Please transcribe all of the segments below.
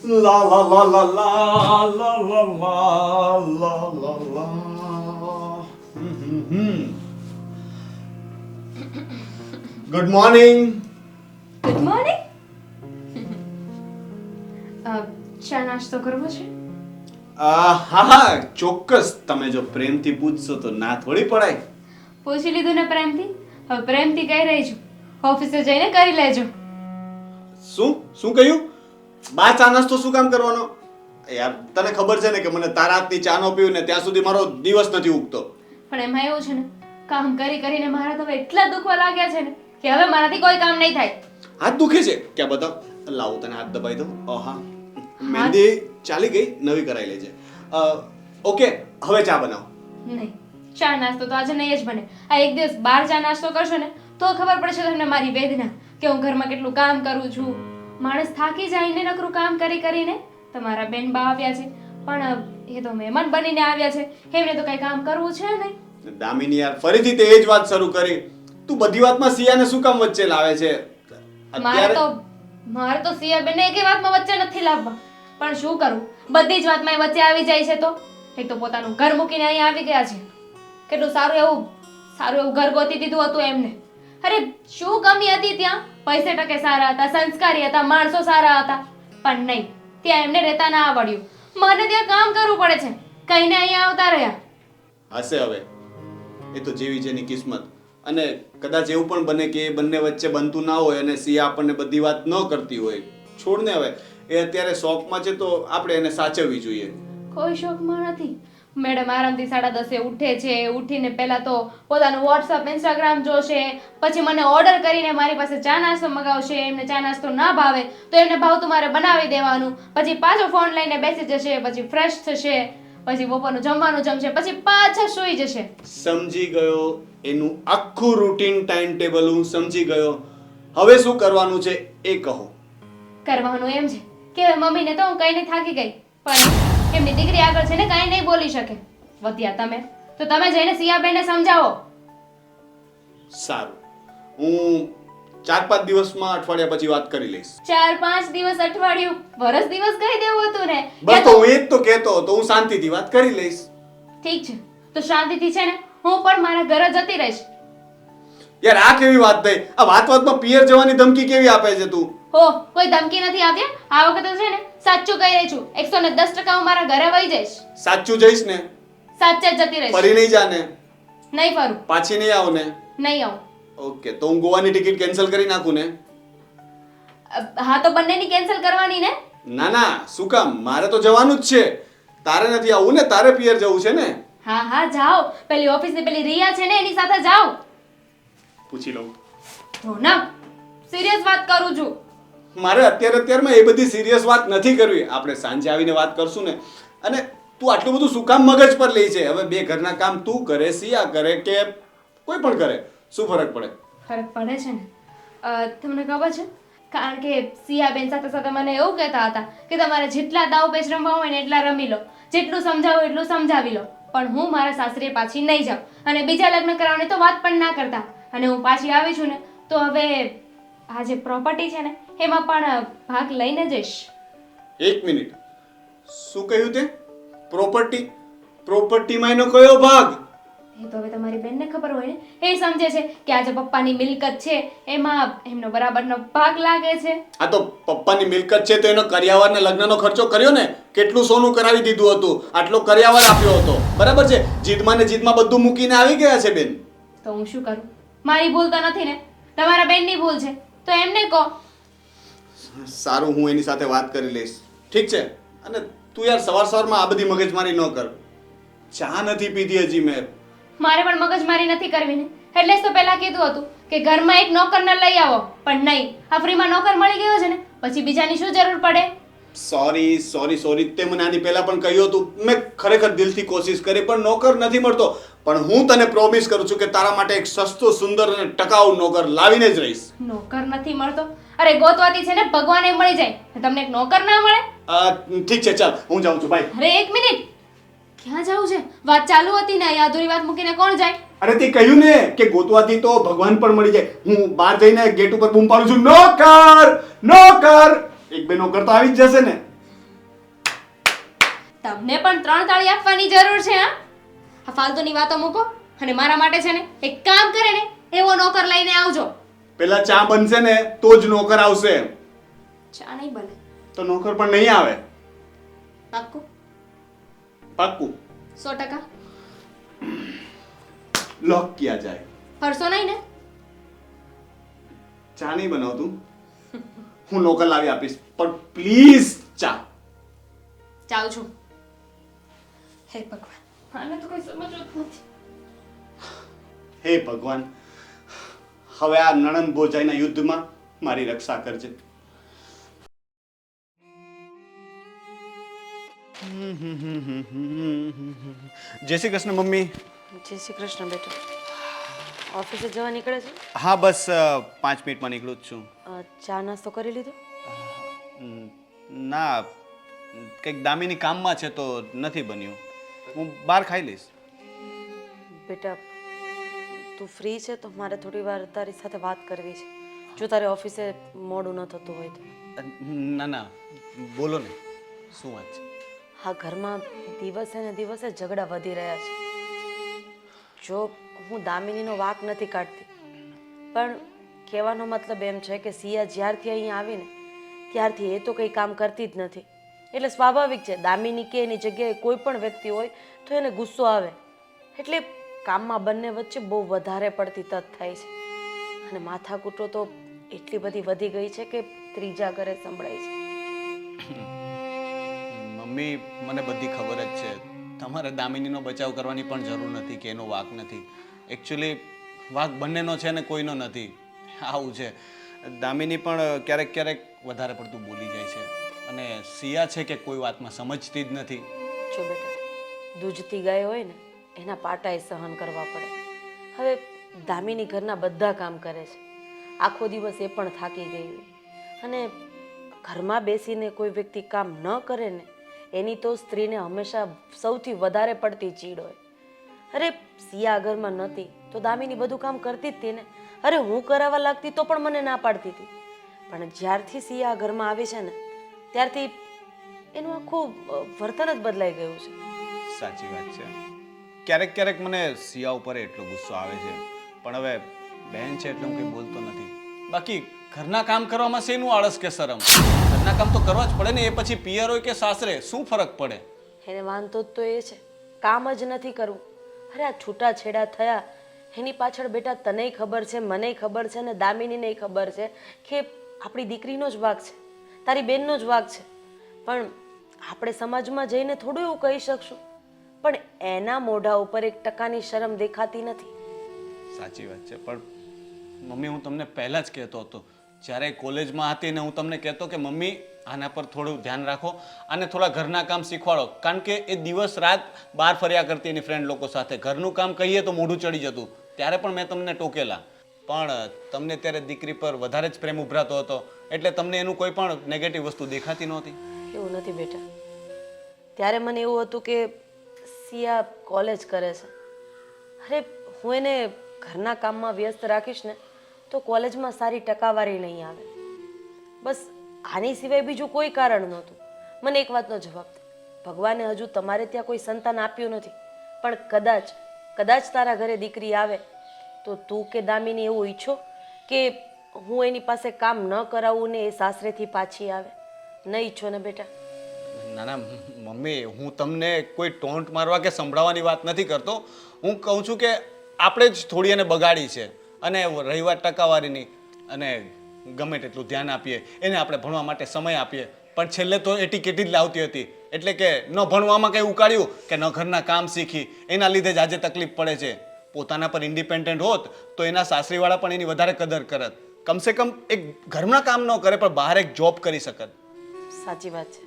La la la la la la la la la la la. Good morning. Good morning. ચા નાસ્તો કરવો છે? હા ચોક્કસ. તમે જો પ્રેમથી પૂછશો તો ના થોડી પડાય. પૂછી લીધું ને પ્રેમથી. હવે પ્રેમથી કહી રહી છું, ઓફિસે જઈને કરી લેજો. શું કહ્યું? બા ચા નાસ્તો શું કામ કરવાનો? યાર તને ખબર છે ને કે મને તારા હાથની ચા નો પીવું ને ત્યાં સુધી મારો દિવસ નથી ઉગતો. પણ એમાં એવું છે ને, કામ કરી કરીને મારા તો હવે એટલા દુખવા લાગ્યા છે ને કે હવે મારાથી કોઈ કામ નહીં થાય. હાથ દુખે છે? ક્યાં બતાવ. લાવું તને હાથ દબાઈ દઉં. હા મહેંદી ચાલી ગઈ, નવી કરાઈ લેજે. ઓકે હવે ચા બનાવો. નહીં, ચા નાસ્તો તો આજે નહીં જ બને. આ એક દિવસ બહાર ચા નાસ્તો કરશો ને તો ખબર પડશે તમને મારી વેદના, કે હું ઘરમાં કેટલું કામ કરું છું. માણસ થાકી જાય ને નકરું કામ કરી કરીને. તમારા બેન બા આવ્યા છે, પણ એ તો મહેમાન બનીને આવ્યા છે, એમને તો કઈ કામ કરવું છે નહીં. દામિની યાર ફરીથી તે જ વાત શરૂ કરી. તું બધી વાતમાં સિયાને શું કામ વચ્ચે લાવે છે? મારે તો સિયા બેનને એકે વાતમાં વચ્ચે નથી લાવવા, પણ શું કરું, બધી જ વાતમાં એ વચ્ચે આવી જાય છે. તો એક તો પોતાનું ઘર મૂકીને અહીંયા આવી ગયા છે. કેટલું સારું એવું ઘર ગોતી દીધું હતું એમને. અરે શું કમી હતી ત્યાં? પૈસે ટકે સારા હતા, સંસ્કારી હતા, માણસો સારા હતા, પણ નહીં, ત્યાં એમને રહેતા ના આવડ્યું. મને ત્યાં કામ કરવું પડે છે, કઈને અહીંયા આવતા રહ્યા. હશે હવે, એ તો જેવી જેની કિસ્મત. અને કદાચ એવું પણ બને કે એ બંને વચ્ચે બનતું ના હોય અને સિયા આપણને બધી વાત ન કરતી હોય. છોડને હવે, એ અત્યારે શોખમાં છે તો આપણે એને સાચવવી જોઈએ. કોઈ શોખમાં નથી. મેડમ આરામથી 10:30 ઉઠે છે, ઉઠીને પહેલા તો પોતાનું વોટ્સઅપ ઇન્સ્ટાગ્રામ જોશે, પછી મને ઓર્ડર કરીને મારી પાસે ચા નાસ્તો મગાવશે. એમને ચા નાસ્તો ના ભાવે તો એમને ભાવતું મારે બનાવી દેવાનું. પછી પાછો ફોન લઈને બેસી જશે, પછી ફ્રેશ થશે, પછી બપોરનું જમવાનું જમશે, પછી પાછા સૂઈ જશે. સમજી ગયો. એનું આખું રૂટીન ટાઈમ ટેબલ હું સમજી ગયો. હવે શું કરવાનું છે એ કહો. કરવાનું એમ છે કે મમ્મીને તો હું કઈને થાકી ગઈ, પણ એમની દીકરી આગળ છે ને કાંઈ નહીં બોલી શકે. વધ્યા તમે તો તમે જઈને સિયાબેનને સમજાવો. સારું, હું 4-5 દિવસમાં અઠવાડિયા પછી વાત કરી લઈશ. 4-5 દિવસ, અઠવાડિયું, વરસ દિવસ કહી દેવું હતું ને. બસ તો હું એ જ તો કહેતો હતો, હું શાંતિથી વાત કરી લઈશ. ઠીક છે, તો શાંતિથી છે ને હું પણ મારા ઘરે જતી રહીશ. યાર આ કેવી વાત થઈ? આ વાતમાં પિયર જવાની ધમકી કેવી આપે છે તું? હો, કોઈ ધમકી નથી આપ્યા. આ વખતે છે ને સાચું કહી રહી છું. 110% હું મારા ઘરે વહી જઈશ. સાચું જઈશ ને? સાચે જ જતી રહીશ. ફરી નહીં જાને? નહીં ફરું. પાછી નહીં આવ ને? નહીં આવું. ઓકે, તો હું ગોવાની ટિકિટ કેન્સલ કરી નાખું ને? હા, તો બંનેની કેન્સલ કરવાની ને? ના ના, શું કામ? મારે તો જવાનું જ છે. તારે નથી આવવું ને? તારે પિયર જવું છે ને? હા જાઓ. પેલી ઓફિસની પેલી રિયા છે ને એની સાથે જાઓ. પૂછી લઉં. રોનક, સિરિયસ વાત કરું છું. મારે અત્યારમાં એ બધી સિરિયસ વાત નથી કરવી. આપણે સાંજે આવીને વાત કરશું ને. અને તું આટલું બધું શું કામ મગજ પર લે છે? હવે બે ઘરના કામ તું કરે, સિયા કરે કે કોઈ પણ કરે, શું ફરક પડે? ફરક પડે છે ને. તમને ખબર છે, કારણ કે સિયાબેન સાથે સાથે મને એવું કહેતા હતા કે તમારે જેટલા દાવ પેચ રમવા હોય ને એટલા રમી લો, જેટલું સમજાવો એટલું સમજાવી લો, પણ હું મારા સાસરીએ પાછી નહીં જાઉં અને બીજા લગ્ન કરાવવાની તો વાત પણ ના કરતા. અને હું પાછી આવી છું ને તો હવે આ જે પ્રોપર્ટી છે ને એમાં પણ ભાગ લઈને જઈશ. 1 મિનિટ, શું કહ્યું તે? પ્રોપર્ટીમાં એનો કયો ભાગ? એ તો હવે તમારી બેનને ખબર હોય ને. એ સમજે છે કે આજે પપ્પાની મિલકત છે એમાં એમનો બરાબરનો ભાગ લાગે છે. આ તો પપ્પાની મિલકત છે તો એનો કરિયાવર ને લગ્નનો ખર્ચો કર્યો ને. કેટલું સોનું કરાવી દીધું હતું, આટલો કરિયાવર આપ્યો હતો. બરાબર છે? જીદમાં ને જીદમાં બધું મૂકીને આવી ગયા છે બેન. તો હું શું કરું? મારી ભૂલ તો નથી ને, તમારા બેનની ભૂલ છે, તો એમને કહો. સારું, હું એની સાથે વાત કરી લઈશ. ઠીક છે? અને તું યાર સવારમાં આ બધી મગજમારી ન કર. ચા નથી પીધી હજી મેં. મારે પણ મગજમારી નથી કરવી ને, એટલે જ તો પહેલા કીધું હતું કે ઘરમાં એક નોકરને લઈ આવો, પણ નહીં. આ ફ્રીમાં નોકર મળી ગયો છે ને, પછી બીજાની શું જરૂર પડે? સોરી, તે મને આની પહેલા પણ કહ્યું હતું. મેં ખરેખર દિલથી કોશિશ કરી પણ નોકર નથી મળતો. પણ હું તને પ્રોમિસ કરું છું કે તારા માટે એક સસ્તો, સુંદર અને ટકાઉ નોકર લાવીને જ રહીશ. નોકર નથી મળતો? અરે ગોતવાતી છે ને ભગવાને મળી જાય, તમને એક નોકર ના મળે? ઠીક છે, ચાલ હું જાઉં છું. બાય. અરે 1 મિનિટ, ક્યાં જાવું છે? વાત ચાલુ હતી ને, અહીંયા અધૂરી વાત મૂકીને કોણ જાય? અરે તે કહ્યું ને કે ગોતવાથી તો ભગવાન પણ મળી જાય. હું બહાર જઈને ગેટ ઉપર બૂમ પાડું છું, નોકર! એક બે નોકર તો આવી જ જશે ને. તમને પણ 3 તાળી આપવાની જરૂર છે હા આ ફાલતુની વાતો મૂકો અને મારા માટે છે ને એક કામ કરે ને એવો નોકર લઈને આવજો. પેલા ચા બનશે ને તો જ નોકર આવશે. ચા નહીં બને તો નોકર પણ નહીં આવે. પાક્કું પાક્કું 100%. લોક કિયા જાય. ફરશો નહીં ને? ચા નહીં બનાવતું, હું નોકર લાવી આપીશ, પણ પ્લીઝ ચા. જાઉં છું. હે ભગવાન આને તો કોઈ સમજવું જ નથી. હે ભગવાન, હવે આ નણંદ ભોજાઈના યુદ્ધમાં મારી રક્ષા કરજે. જય શ્રી કૃષ્ણ મમ્મી. જય શ્રી કૃષ્ણ બેટા. ઓફિસે જવા નીકળે છે? હા બસ 5 મિનિટમાં નીકળું જ છું. ચા નાસ્તો કરી લીધો? ના, કંઈક દામિની કામમાં છે તો નથી બન્યું. હું બહાર ખાઈ લઈશ. બેટા તું ફ્રી છે તો મારે થોડી વાર તારી સાથે વાત કરવી છે, જો તારે ઓફિસે મોડું ન થતું હોય તો. ના ના, બોલો ને, શું વાત છે? હા, ઘરમાં દિવસે ને દિવસે ઝઘડા વધી રહ્યા છે. જો હું દામિનીનો વાંક નથી કાઢતી, પણ કહેવાનો મતલબ એમ છે કે સિયા જ્યારથી અહીંયા આવીને ત્યારથી એ તો કંઈ કામ કરતી જ નથી. એટલે સ્વાભાવિક છે, દામિની કે એની જગ્યાએ કોઈ પણ વ્યક્તિ હોય તો એને ગુસ્સો આવે. એટલે કામમાં બંને વચ્ચે બહુ વધારે પડતી તત થાય છે અને માથાકૂટો તો એટલી બધી વધી ગઈ છે કે ત્રીજા ઘરે સંભળાય છે. મમ્મી, મને બધી ખબર જ છે. તમારે દામિનીનો બચાવ કરવાની પણ જરૂર નથી કે એનો વાંક નથી. એકચ્યુઅલી વાંક બંનેનો છે ને કોઈનો નથી. આવું છે, દામિની પણ ક્યારેક ક્યારેક વધારે પડતું બોલી જાય છે અને સિયા છે કે કોઈ વાતમાં સમજતી જ નથી. જો બેટા, દૂધતી ગાય હોય ને એના પાટાએ સહન કરવા પડે. હવે દામિની ઘરના બધા કામ કરે છે, આખો દિવસ એ પણ થાકી ગઈ હોય અને ઘરમાં બેસીને કોઈ વ્યક્તિ કામ ન કરે ને એની તો સ્ત્રીને હંમેશા સૌથી વધારે પડતી ચીડ હોય. અરે સિયા ઘરમાં નહોતી તો દામિની બધું કામ કરતી જ હતી ને. અરે હું કરાવવા લાગતી તો પણ મને ના પાડતી હતી, પણ જ્યારથી સિયા ઘરમાં આવી છે ને ત્યારથી એનું આખું વર્તન જ બદલાઈ ગયું છે. સાચી વાત છે. ક્યારેક ક્યારેક મને સિયા ઉપર એટલો ગુસ્સો આવે છે, પણ હવે બહેન છે એટલે હું કંઈ બોલતો નથી. બાકી ઘરના કામ કરવામાં શેનું આળસ કે શરમ? ઘરના કામ તો કરવા જ પડે ને, એ પછી પિયર હોય કે સાસરે, શું ફરક પડે? એને વાંધો જ તો એ છે, કામ જ નથી કરવું. અરે આ છૂટાછેડા થયા એની પાછળ બેટા તનેય ખબર છે, મનેય ખબર છે ને દામિનીનેય ખબર છે કે આપણી દીકરીનો જ વાંક છે, તારી બેનનો જ વાંક છે. પણ આપણે સમાજમાં જઈને થોડું એવું કહી શકશું, પણ એના મોઢા ઉપર 1% શરમ દેખાતી નથી. સાચી વાત છે, પણ મમ્મી હું તમને પહેલા જ કહેતો હતો, જ્યારે કોલેજમાં હતી ને હું તમને કહેતો કે મમ્મી આના પર થોડું ધ્યાન રાખો, આને થોડા ઘરના કામ શીખવાડો, કારણ કે એ દિવસ રાત બહાર ફર્યા કરતી એની ફ્રેન્ડ લોકો સાથે. ઘરનું કામ કહીએ તો મોઢું ચડી જતું. ત્યારે પણ મેં તમને ટોકેલા, પણ તમને ત્યારે દીકરી પર વધારે જ પ્રેમ ઉભરાતો હતો એટલે તમને એનું કોઈ પણ નેગેટિવ વસ્તુ દેખાતી નહોતી. એવું નથી બેટા, ત્યારે મને એવું હતું કે સિયા કોલેજ કરે છે, અરે હું એને ઘરના કામમાં વ્યસ્ત રાખીશ ને તો કોલેજમાં સારી ટકાવારી નહીં આવે. બસ આની સિવાય બીજું કોઈ કારણ નહોતું. મને એક વાતનો જવાબ દે, ભગવાને હજુ તમારે ત્યાં કોઈ સંતાન આપ્યું નથી, પણ કદાચ તારા ઘરે દીકરી આવે તો તું કે દામિની એવું ઈચ્છો કે હું એની પાસે કામ ન કરાવું ને એ સાસરેથી પાછી આવે? ન ઈચ્છો ને બેટા? ના ના મમ્મી, હું તમને કોઈ ટોન્ટ મારવા કે સંભળાવવાની વાત નથી કરતો. હું કહું છું કે આપણે જ થોડી એને બગાડી છે, અને રહી વાત ટકાવારીની, અને ગમે તેટલું ધ્યાન આપીએ એને, આપણે ભણવા માટે સમય આપીએ, પણ છેલ્લે તો એટીકેટી જ લાવતી હતી. એટલે કે ન ભણવામાં કંઈ ઉકાળ્યું કે ન ઘરના કામ શીખી, એના લીધે જ આજે તકલીફ પડે છે. પોતાના પર ઇન્ડિપેન્ડન્ટ હોત તો એના સાસરીવાળા પણ એની વધારે કદર કરત. કમસે કમ એક ઘરના કામ ન કરે પણ બહાર એક જોબ કરી શકત. સાચી વાત છે,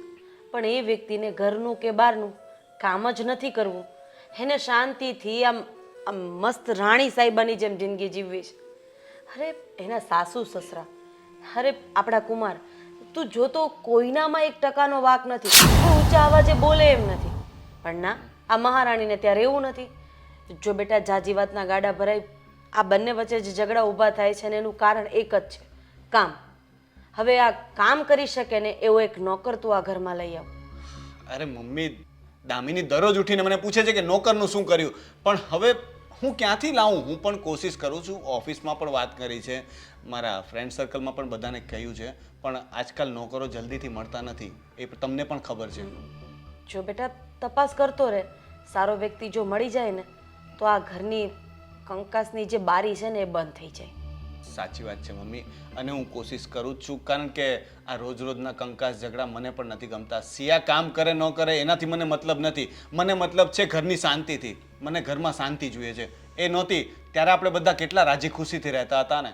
પણ એ વ્યક્તિને ઘરનું કે બહારનું કામ જ નથી કરવું. એને શાંતિથી આમ આમ મસ્ત રાણી સાહેબાની જેમ જિંદગી જીવવી છે. અરે એના સાસુ સસરા, અરે આપણા કુમાર, તું જોતો કોઈનામાં 1% વાંક નથી, કોઈ ઊંચા અવાજે બોલે એમ નથી. પણ ના, આ મહારાણીને ત્યારે એવું નથી. જો બેટા જાજી વાતના ગાડા ભરાય, આ બંને વચ્ચે જે ઝઘડા ઊભા થાય છે ને એનું કારણ એક જ છે, કામ. હવે આ કામ કરી શકે ને એવો એક નોકર તું આ ઘરમાં લઈ આવ. અરે મમ્મી, દામિની દરરોજ ઉઠીને મને પૂછે છે કે નોકરનું શું કર્યું, પણ હવે હું ક્યાંથી લાવું? હું પણ કોશિશ કરું છું, ઓફિસમાં પણ વાત કરી છે, મારા ફ્રેન્ડ સર્કલમાં પણ બધાને કહ્યું છે, પણ આજકાલ નોકરો જલ્દીથી મળતા નથી, એ તમને પણ ખબર છે. જો બેટા તપાસ કરતો રહે, સારો વ્યક્તિ જો મળી જાય ને તો આ ઘરની કંકાસની જે બારી છે ને એ બંધ થઈ જાય. સાચી વાત છે મમ્મી, અને હું કોશિશ કરું જ છું, કારણ કે આ રોજ રોજના કંકાસ ઝઘડા મને પણ નથી ગમતા. સિયા કામ કરે ન કરે એનાથી મને મતલબ નથી, મને મતલબ છે ઘરની શાંતિથી. મને ઘરમાં શાંતિ જોઈએ છે. એ નહોતી ત્યારે આપણે બધા કેટલા રાજી ખુશીથી રહેતા હતા ને.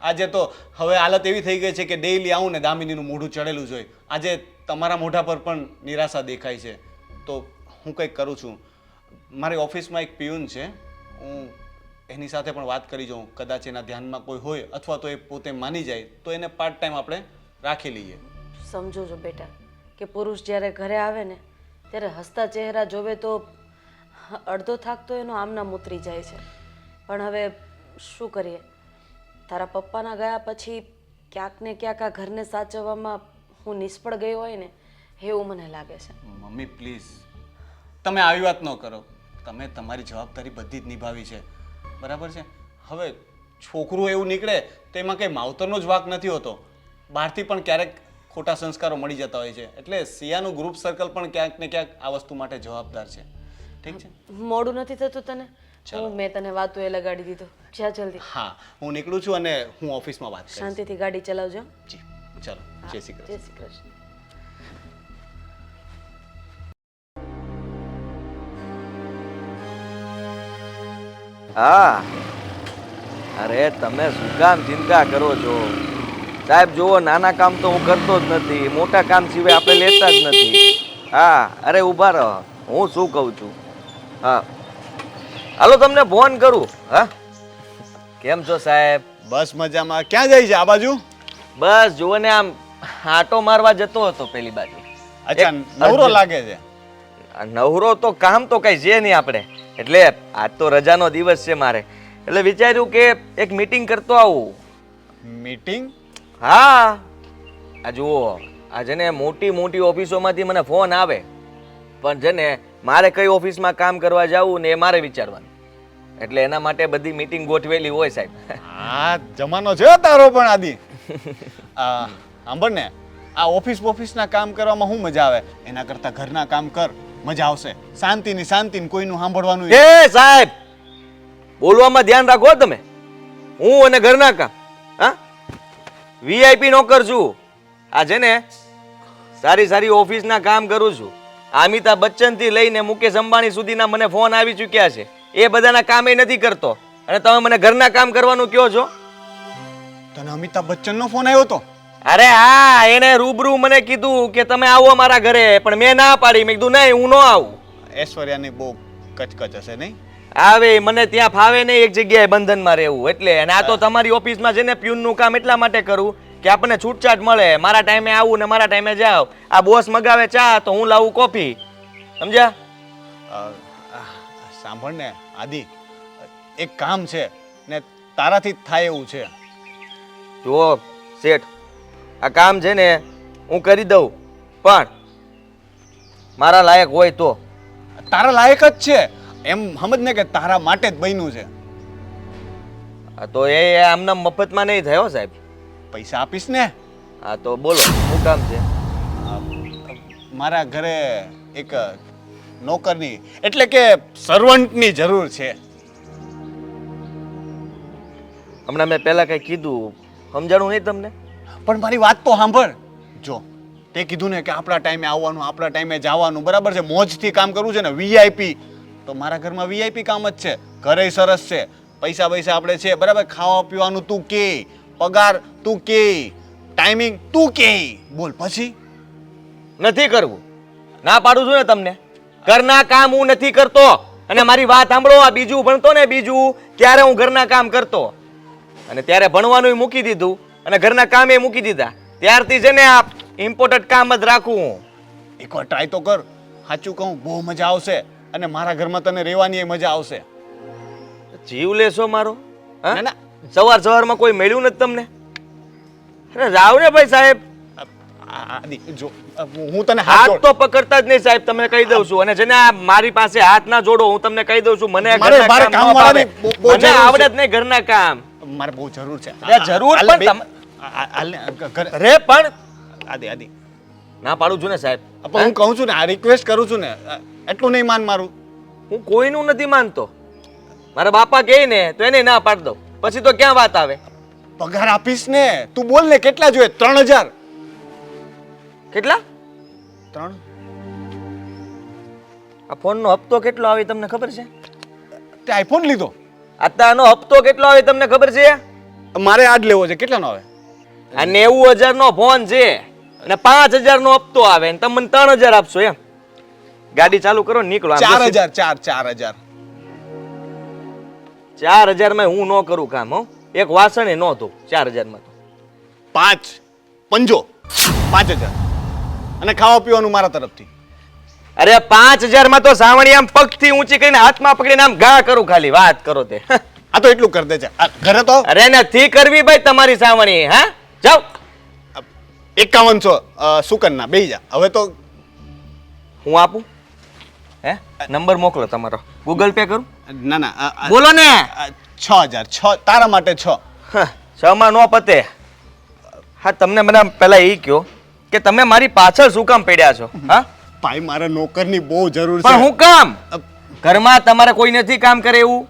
આજે તો હવે હાલત એવી થઈ ગઈ છે કે ડેઈલી આવું ને દામિનીનું મોઢું ચડેલું જોઈ. આજે તમારા મોઢા પર પણ નિરાશા દેખાય છે. તો હું કંઈક કરું છું. મારી ઓફિસમાં એક પિયુન છે, હું એની સાથે પણ વાત કરી જાઉં, કદાચ એના ધ્યાનમાં કોઈ હોય અથવા તો એ પોતે માની જાય તો એને પાર્ટ ટાઈમ આપણે રાખી લઈએ. સમજો છો બેટા કે પુરુષ જ્યારે ઘરે આવે ને ત્યારે હસતા ચહેરા જોવે તો અડધો થાક તો એનો આમનામ ઉતરી જાય છે. પણ હવે શું કરીએ, તારા પપ્પાના ગયા પછી ક્યાંક ને ક્યાંક આ ઘરને સાચવવામાં હું નિષ્ફળ ગઈ હોય ને એવું મને લાગે છે. મમ્મી પ્લીઝ, તમે આવી વાત ન કરો. તમે તમારી જવાબદારી બધી જ નિભાવી છે, બરાબર છે. હવે છોકરું એવું નીકળે તો એમાં કંઈ માવતરનો જ વાંક નથી હોતો. બહારથી પણ ક્યારેક ખોટા સંસ્કારો મળી જતા હોય છે, એટલે સિયાનું ગ્રુપ સર્કલ પણ ક્યાંક ને ક્યાંક આ વસ્તુ માટે જવાબદાર છે. ઠીક છે, મોડું નથી થતું તને? મેં તને વાતો એ લગાડી દીધો. જા જલ્દી. હા, હું નીકળું છું અને હું ઓફિસમાં વાત કરીશ. શાંતિથી ગાડી ચલાવજો. જી ચલો, જય શ્રી કૃષ્ણ. જય શ્રી કૃષ્ણ. હા, અરે તમે શું કામ ચિંતા કરો છો સાહેબ? જુઓ, નાના કામ તો હું કરતો જ નથી, મોટા કામ સિવાય આપણે લેતા જ નથી. હા, અરે ઊભા રહો, હું શું કહું છું. હા, હાલો તમને ફોન કરું. હા, કેમ છો સાહેબ? બસ મજામાં. ક્યાં જાય છે? આ બાજુ? બસ જુઓ ને, આમ આંટો મારવા જતો હતો પેલી બાજુ. અચ્છા, નવરો લાગે છે. નવરો તો કામ તો કઈ છે નહીં આપણે, એટલે આજ તો રજાનો દિવસ છે મારે, એટલે વિચાર્યું કે એક મીટિંગ કરતો આવું. મીટિંગ? હા, આ જુઓ, આ છે ને મોટી મોટી ઓફિસોમાંથી મને ફોન આવે, પણ છે ને મારે કઈ ઓફિસમાં કામ કરવા જવું ને એ મારે વિચારવાનું, એટલે એના માટે બધી મીટિંગ ગોઠવેલી હોય સાહેબ. હા, જમાનો છે તારો પણ આદિ. સાંભળ ને, આ ઓફિસના કામ કરવામાં શું મજા આવે? એના કરતા ઘરના કામ કર, મજા આવશે. શાંતિની શાંતિની, કોઈનું સાંભળવાનું. એ સાહેબ, બોલવામાં ધ્યાન રાખો તમે. હું અને ઘરના કામ, હા, વીઆઈપી નોકર છું. આ છે ને સારી સારી ઓફિસના કામ કરું છું. અમિતાભ બચ્ચન થી લઈને મુકેશ અંબાણી સુધીના મને ફોન આવી ચૂક્યા છે. એ બધાના કામ એ નથી કરતો, અને તમે મને ઘરના કામ કરવાનું કહો છો. તને અમિતાભ બચ્ચનનો ફોન આવ્યો તો? અરે હા, એને રૂબરૂ મને કીધું કે તમે આવો મારા ઘરે, પણ મેં ના પાડી. મેં કીધું નહીં, હું ન આવું. ઐશ્વર્યાની બહુ કચકચ હશે નહીં? આવે મને ત્યાં ફાવે નહીં એક જગ્યાએ બંધનમાં રહેવું, એટલે. અને આ તો તમારી ઓફિસમાં છે ને પ્યુનનું કામ એટલા માટે કરું કે આપણને છૂટછાટ મળે. મારા ટાઈમે આવું ને મારા ટાઈમે જાવ. આ બોસ મગાવે ચા તો હું લાવું કોફી, સમજ્યા? સાંભળ ને આદિ, એક કામ છે ને તારાથી થાય એવું છે. જુઓ શેઠ, આ કામ છે ને હું કરી દઉં, પણ મારા લાયક હોય તો. તારા લાયક જ છે એમ સમજ ને, કે તારા માટે જ બન્યું છે. તો એ આમના મફતમાં નહીં થયો સાહેબ. પૈસા આપીશ ને? હા તો બોલો, શું કામ છે? મારા ઘરે એક નોકરની એટલે કે સર્વન્ટની જરૂર છે. હમણાં મેં પહેલા કઈ કીધું, સમજાણું નહીં તમને? પણ મારી વાત તો સાંભળ. જો તે કીધું ને કે આપણા ટાઈમે આવવાનું, આપણા ટાઈમે જવાનું, બરાબર છે, મોજથી કામ કરવું છે ને, વીઆઈપી. તો મારા ઘરમાં વીઆઈપી કામ જ છે. ઘરે સરસ છે, પૈસા આપણે છે, બરાબર. ખાવા પીવાનું તું કે, પગાર તું કે, ટાઈમિંગ તું કે. બોલ પછી. નથી કરવું, ના પાડું છું ને તમને. ઘરના કામ હું નથી કરતો. અને મારી વાત સાંભળો, આ બીજું ભણતો ને, બીજું ત્યારે હું ઘરના કામ કરતો, અને ત્યારે ભણવાનું મૂકી દીધું અને ઘરના કામ એ મૂકી દીધા. ત્યારથી છે ને આ ઇમ્પોર્ટન્ટ કામ જ રાખું હું. એકવાર ટ્રાય તો કર. સાચું કહું, બહુ મજા આવશે, અને મારા ઘરમાં તને રહેવાની મજા આવશે. જીવ લેશો મારો? ના, ના. સવારમાં કોઈ મળ્યું નથી તમને? અરે રાવ ને ભાઈ સાહેબ. આદિ જો હું તને હાથ હાથ તો પકડતા જ નહીં સાહેબ, તમને કહી દઉં છું. અને જેને આ મારી પાસે હાથ ના જોડો, હું તમને કહી દઉં છું. મને મારે ઘરના કામ ન કામવાળાની ફાવે. બહુ મને જરૂર છે. આવડે જ નહીં ઘરના કામ. મારે બહુ જરૂર છે. અરે જરૂર હાલ પણ બે- હાલ ને, ઘરે- અરે પણ આદિ ના પાડું છું ને સાહેબ. પણ હું કહું છું ને, આ રિક્વેસ્ટ કરું છું ને, એટલું નહીં માન મારું. હું કોઈનું નથી માનતો. મારા બાપા કહે ને તો એને ના પાડ દઉં, પછી તો ક્યાં વાત આવે. પગાર આપીશ ને, તું બોલ ને કેટલા જોઈએ? 3000. કેટલા? 3? આ ફોનનો હપ્તો કેટલો આવે તમને ખબર છે? તે આઈફોન લીધો? આનો હપ્તો કેટલો આવે તમને ખબર છે? મારે આજ લેવો છે. કેટલાનો આવે? આ 90,000 નો ફોન છે અને 5,000 નો હપ્તો આવે અને તમે મને 3,000 આપશો એમ? ગાડી ચાલુ કરો ને નીકળો. આમ 4,000. 4,000 માં હું ન કરું કામ. હો, એક વાસણે ન ધોઉં 4,000 માં તો. 5,000 અને ખાવા પીવાનું મારા તરફથી. અરે 5,000 માં તો સાવણી આમ પગથી ઊંચી કરીને હાથમાં પકડીને આમ ગા કરું, ખાલી વાત કરો તે. આ તો એટલું કરી દેજે. આ ઘરે તો અરે નથી કરવી ભાઈ તમારી સાવણી. હા, જાઓ. 5100 સુકનના બેહી જા. હવે તો હું આપું? હે, નંબર મોકલો તમારો, ગૂગલ પે કરું? ના બોલો ને. 6,000 તારા માટે 6. 6 માં નો પતે. હા, તમને મને પહેલા એ કહો કે તમે મારી પાછળ શું કામ પડ્યા છો? હા ભાઈ, મારા નોકરની બહુ જરૂર પણ છે. હું કામ ઘરમાં તમારે કોઈ નથી કામ કરે એવું?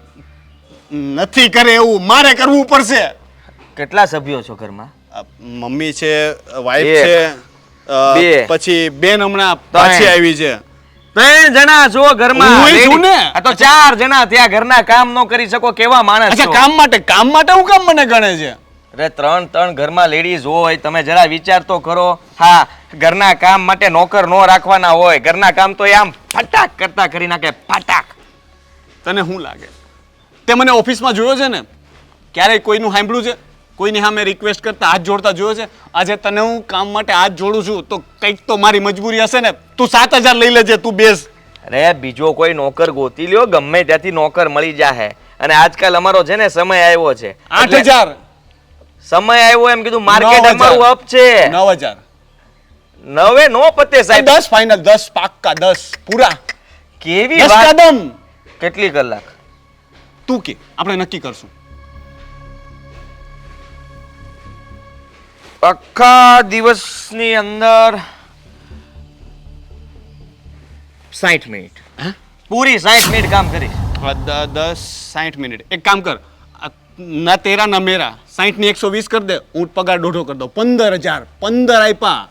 નથી કરે એવું મારે કરવું પડશે. કેટલા સભ્યો છો ઘરમાં? મમ્મી છે, વાઈફ એક, છે, બે, પછી બેન હમણાં પાછી આવી છે. 3 જણા છો ઘરમાં. હુંય છું ને. આ તો 4 જણા ત્યાં ઘરના કામ ન કરી શકો કેવા માણસ અચ્છા, છો? કામ માટે હું કામ મને ગણે છે? અરે 3 ઘરમાં લેડીઝ હોય, તમે જરા વિચાર તો કરો. હા, ઘરના કામ માટે નોકર નો રાખવાના હોય. ઘરના કામ તો એ આમ ફટાક કરતા કરી નાખે, ફટાક. તને શું લાગે? તે મને ઓફિસમાં જોયો છે ને? ક્યારેય કોઈનું સાંભળ્યું છે? કોઈની સામે રિક્વેસ્ટ કરતા હાથ જોડતા જોયો છે? આજે તને હું કામ માટે હાથ જોડું છું તો કંઈક તો મારી મજબૂરી હશે ને. તું 7,000 લઈ લેજે, તું બેસ. અરે બીજો કોઈ નોકર ગોતી લ્યો, ગમે ત્યાંથી નોકર મળી જાહે. અને આજકાલ અમારો છે ને સમય આવ્યો છે. 8,000. સમય આવ્યો એમ કીધું, માર્કેટ 9,000. અમારું અપ છે. 9,000. 9 નો પતે સાહેબ. 10 ફાઇનલ, 10 પાક્કા, 10 પૂરા. કેવી 10 વાત. કદમ. કેટલી કલાક? તું કે આપણે નક્કી કરશું. આખા દિવસની અંદર 60 મિનિટ. હે? પૂરી 60 મિનિટ કામ કરીશ. 60 મિનિટ. એક કામ કર, ના તેરા ના મેરા, 60 ની 120 કરી દે. હું પગાર દોઢો કરી દઉં. 15,000. 15 આપ્યા.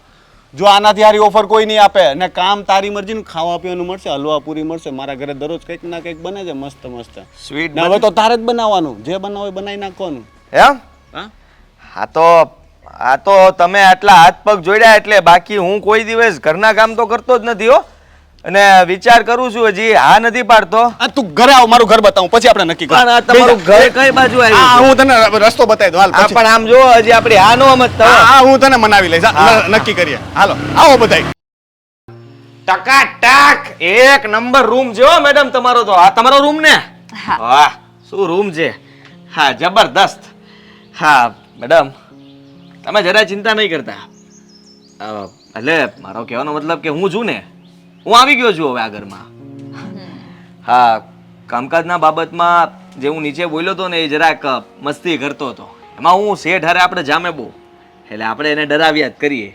જો આનાથી હારી ઓફર કોઈ નહીં આપે ને કામ તારી મરજીનું, ખાવા પીવાનું મળશે, હલવા પૂરી મળશે. મારા ઘરે દરરોજ કંઈક ના કંઈક બને છે મસ્ત મસ્ત. સ્વીટ ને હવે તો તારે જ બનાવવાનું, જે બનાવો એ બનાવી નાખવાનું. એમ? હા, આ તો તમે આટલા હાથ પગ જોડ્યા એટલે, બાકી હું કોઈ દિવસ ઘરના કામ તો કરતો જ નથી હો. અને વિચાર કરું છું હજી હા નથી પાડતો. તું ઘરે આવ, મારું ઘર બતાવું, પછી આપણે નક્કી પણ આ તમારું ઘર કઈ બાજુ આવ્યું છે? હું તને રસ્તો બતાવી દઉં. હાલ આ પછી. પણ આમ જો હજી આપણી હા નો મત હા, હું તને મનાવી લઈશ. નક્કી કરીએ. હાલો, આવો બધાય. ટકાટક એક નંબર રૂમ છે હો મેડમ તમારો તો. આ તમારો રૂમ ને? વાહ, શું રૂમ છે. હા, જબરદસ્ત. હા મેડમ, તમે જરા ચિંતા નહીં કરતા. એટલે મારો કહેવાનો મતલબ કે હું છું ને, હું આવી ગયો છું હવે આ ઘરમાં. હા, કામકાજના બાબતમાં જે હું નીચે બોલ્યો હતો ને, એ જરાક મસ્તી કરતો હતો. એમાં હું શેઠ હારે આપણે જામે બહુ, એટલે આપણે એને ડરાવ્યા જ કરીએ.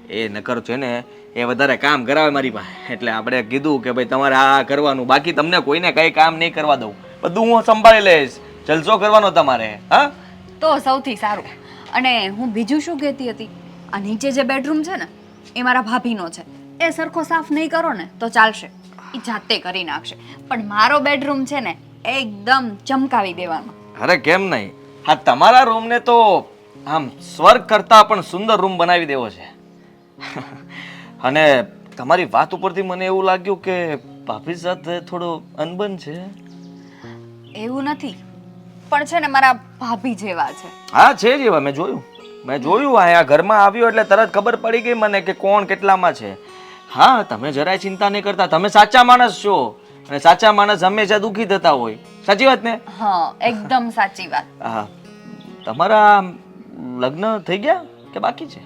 એ નકર છે ને એ વધારે કામ કરાવે મારી પાસે. એટલે આપણે કીધું કે ભાઈ તમારે આ કરવાનું, બાકી તમને કોઈને કંઈ કામ નહીં કરવા દઉં, બધું હું સંભાળી લઈશ. જલસો કરવાનો તમારે. હા, તો સૌથી સારું. અને હું બીજું શું કહેતી હતી, આ નીચે જે બેડરૂમ છે ને એ મારા ભાભીનો છે. એ સરખો સાફ નહીં કરો ને તો ચાલશે, એ જાતે કરી નાખશે. પણ મારો બેડરૂમ છે ને એકદમ ચમકાવી દેવાનો. અરે કેમ નહીં. હા, તમારા રૂમને તો આમ સ્વર્ગ કરતા પણ સુંદર રૂમ બનાવી દેવો છે. અને તમારી વાત ઉપરથી મને એવું લાગ્યું કે ભાભી સાથે થોડો અનબન છે. એવું નથી, પણ છે ને મારા ભાભી જેવા છે. હા, છે જ એવા. મેં જોયું આ ઘરમાં આવ્યો એટલે તરત ખબર પડી ગઈ મને કે કોણ કેટલામાં છે. હા, તમે જરાય ચિંતા નહીં કરતા. તમે સાચા માણસ છો અને સાચા માણસ હંમેશા દુઃખી થતા હોય. સાચી વાત ને? હા, એકદમ સાચી વાત. હા, તમારા લગ્ન થઈ ગયા કે બાકી છે?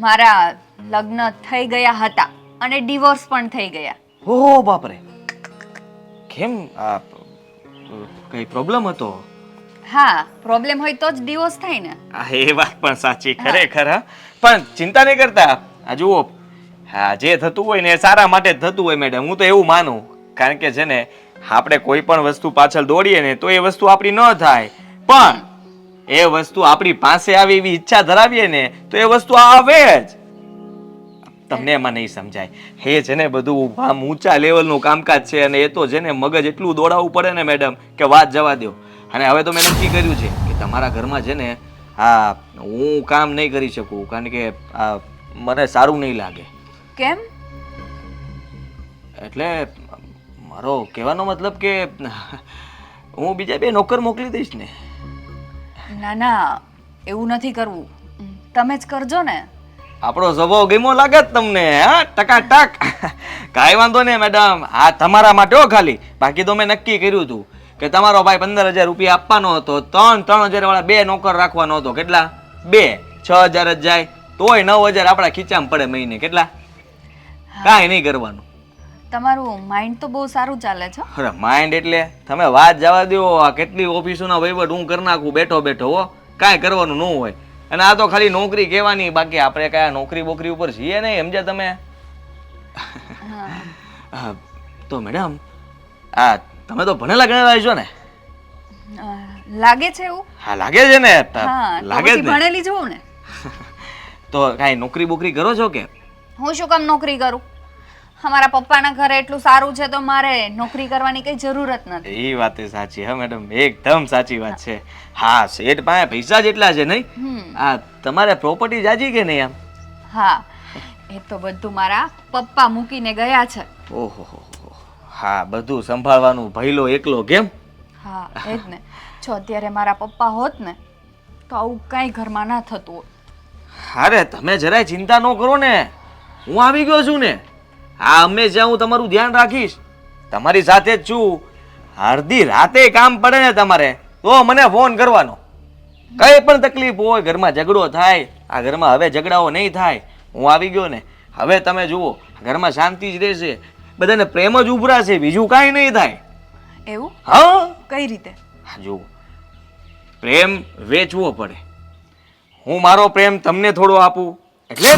મારા લગ્ન થઈ ગયા હતા અને ડિવોર્સ પણ થઈ ગયા. ઓહો બાપરે, કેમ આ કઈ પ્રોબ્લેમ હતો? હા, પ્રોબ્લેમ હોય તો જ ડિવોર્સ થાય ને. આ એ વાત પણ સાચી ખરેખર. હા, પણ ચિંતા નહીં કરતા. આ જુઓ, હા, જે થતું હોય ને એ સારા માટે જ થતું હોય મેડમ. હું તો એવું માનું, કારણ કે છે ને આપણે કોઈ પણ વસ્તુ પાછળ દોડીએ ને તો એ વસ્તુ આપણી ન થાય, પણ એ વસ્તુ આપણી પાસે આવે એવી ઈચ્છા ધરાવીએ ને તો એ વસ્તુ આવે જ. તમને એમાં નહીં સમજાય. એ છે ને બધું આમ ઊંચા લેવલનું કામકાજ છે અને એ તો છે ને મગજ એટલું દોડાવવું પડે ને મેડમ કે વાત જવા દો. અને હવે તો મેં નક્કી કર્યું છે કે તમારા ઘરમાં છે ને હા હું કામ નહીં કરી શકું, કારણ કે મને સારું નહીં લાગે. કેમ? એટલે મારો કહેવાનો મતલબ કે હું બીજા 2 નોકર મોકલી દઈશ ને. ના ના, એવું નથી કરવું. તમે જ કરજો ને. આપણો સ્વભાવ ગમ્યો લાગે જ તમને? હા, ટકાટક. કાંઈ વાંધો નહીં મેડમ, આ તમારા માટે હો ખાલી. બાકી તો મેં નક્કી કર્યું હતું કે તમારો ભાઈ 15,000 રૂપિયા આપવાનો હતો, 3,000 વાળા 2 નોકર રાખવાનો હતો. કેટલા? 2 6,000 જ જાય તોય 9,000 આપણા ખીચામાં પડે મહિને. કેટલા? કાંઈ નહીં કરવાનું. તમારું માઇન્ડ તો બહુ સારું ચાલે છે. અરે માઇન્ડ એટલે તમે વાત જવા દો. આ કેટલી ઓફિસોના વહીવટ હું કરી નાખું બેઠો બેઠો. હો, કાંઈ કરવાનું ન હોય. અને આ તો ખાલી નોકરી કહેવાની, બાકી આપણે કયા નોકરી બોકરી ઉપર છીએ નહીં, સમજ્યા તમે? તો મેડમ આ તમે તો ભણેલા ગણેલા છો ને? લાગે છે એવું? હા લાગે છે ને. હા, લાગે જ ને. ભણેલી જોઉં ને. તો કાંઈ નોકરી બોકરી કરો છો કે? હું શું કામ નોકરી કરું? અમારા પપ્પાના ઘરે એટલું સારું છે તો મારે નોકરી કરવાની કઈ જરૂરત નથી. એ વાત સાચી. હા મેડમ, એકદમ સાચી વાત છે. હા, શેઠ પાસે પૈસા જેટલા છે નહીં? હા, તમારે પ્રોપર્ટી જાજી કે નહીં આમ? હા, એ તો બધું મારા પપ્પા મૂકીને ગયા છે. ઓહો, હા, બધું સંભાળવાનું ભઈલો એકલો કેમ? હા, એ જ ને. જો અત્યારે મારા પપ્પા હોત ને તો આવું કઈ ઘરમાં ના થતું હોત. અરે તમે જરાય ચિંતા ન કરો ને, હું આવી ગયો છું ને. હા, હંમેશા હું તમારું ધ્યાન રાખીશ, તમારી સાથે જ છું. અડધી રાતે કામ પડે ને તમારે તો મને ફોન કરવાનો. કઈ પણ તકલીફ હોય, ઘરમાં ઝઘડો થાય, આ ઘરમાં હવે ઝઘડાઓ નહીં થાય. હું આવી ગયો ને, હવે તમે જુઓ ઘરમાં શાંતિ જ રહેશે, બધાને પ્રેમ જ ઉભરાશે, બીજું કાંઈ નહીં થાય. એવું? હા, કઈ રીતે? જુઓ, પ્રેમ વેચવો પડે. હું મારો પ્રેમ તમને થોડો આપું એટલે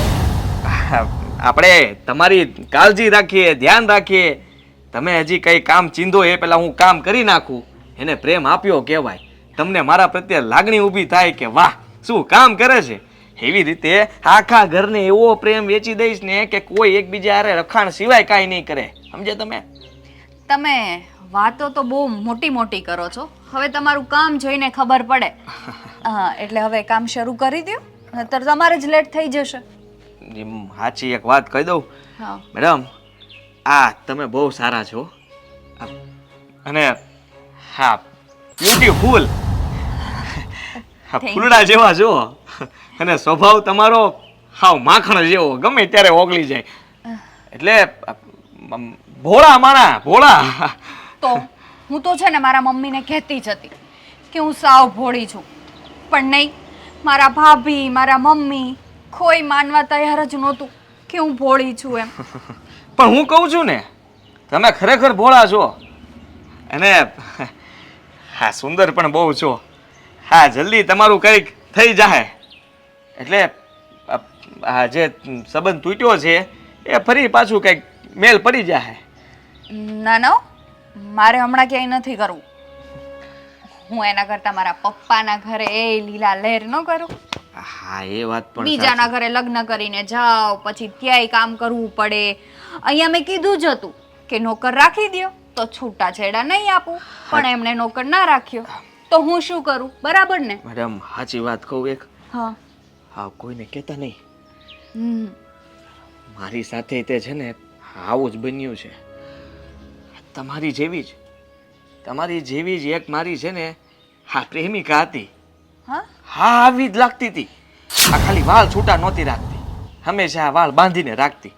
આપણે તમારી કાળજી રાખીએ, ધ્યાન રાખીએ. તમે હજી કંઈ કામ ચીંધો એ પહેલાં હું કામ કરી નાખું, એને પ્રેમ આપ્યો કહેવાય. તમને મારા પ્રત્યે લાગણી ઊભી થાય કે વાહ શું કામ કરે છે. એવી રીતે આખા ઘરને એવો પ્રેમ વેચી દઈશ ને કે કોઈ એકબીજા હારે રખાણ સિવાય કાંઈ નહીં કરે. સમજે તમે? તમે વાતો તો બહુ મોટી મોટી કરો છો. હવે તમારું કામ જોઈને ખબર પડે. હા, એટલે હવે કામ શરૂ કરી દો, નહીતર તમારે જ લેટ થઈ જશે. સાચી એક વાત કહી દઉં હા. મેડમ, આ તમે બહુ સારા છો અને હા બ્યુટીફુલ, ફૂલડા જેવા છો અને સ્વભાવ તમારો હાવ માખણ જેવો, ગમે ત્યારે ઓગળી જાય. એટલે ભોળા માણા, ભોળા. તો હું તો છે ને મારા મમ્મીને કહેતી જ હતી કે હું સાવ ભોળી છું, પણ નહીં, મારા ભાભી, મારા મમ્મી કોઈ માનવા તૈયાર જ નહોતું કે હું ભોળી છું એમ. પણ હું કહું છું ને, તમે ખરેખર ભોળા છો અને હા સુંદર પણ બહુ છો. હા, જલ્દી તમારું કંઈક થઈ જાય એટલે આ જે સંબંધ તૂટ્યો છે એ ફરી પાછું કંઈક મેલ પડી જાય. ના ના, મારે હમણાં ક્યાંય નથી કરવું. હું એના કરતાં મારા પપ્પાના ઘરે એ લીલા લહેર ન કરું. હા, એ વાત પણ બીજાના ઘરે લગ્ન કરીને જાઓ, પછી ત્યાંય કામ કરવું પડે. અહીંયા મેં કીધું જ હતું કે નોકર રાખી દ્યો તો છૂટાછેડા નહીં આપું, પણ એમણે નોકર ના રાખ્યો તો હું શું કરું? બરાબર ને મેડમ? સાચી વાત કહું એક, હા. હા કોઈને કહેતા નહીં. હમ. મારી સાથે તે છે ને આવું જ બન્યું છે. તમારી જેવી જ એક મારી છે ને હા પ્રેમિકા હતી. હા? હા, આવી જ લાગતી હતી. આ ખાલી વાળ છૂટા નહોતી રાખતી, હંમેશા વાળ બાંધીને રાખતી.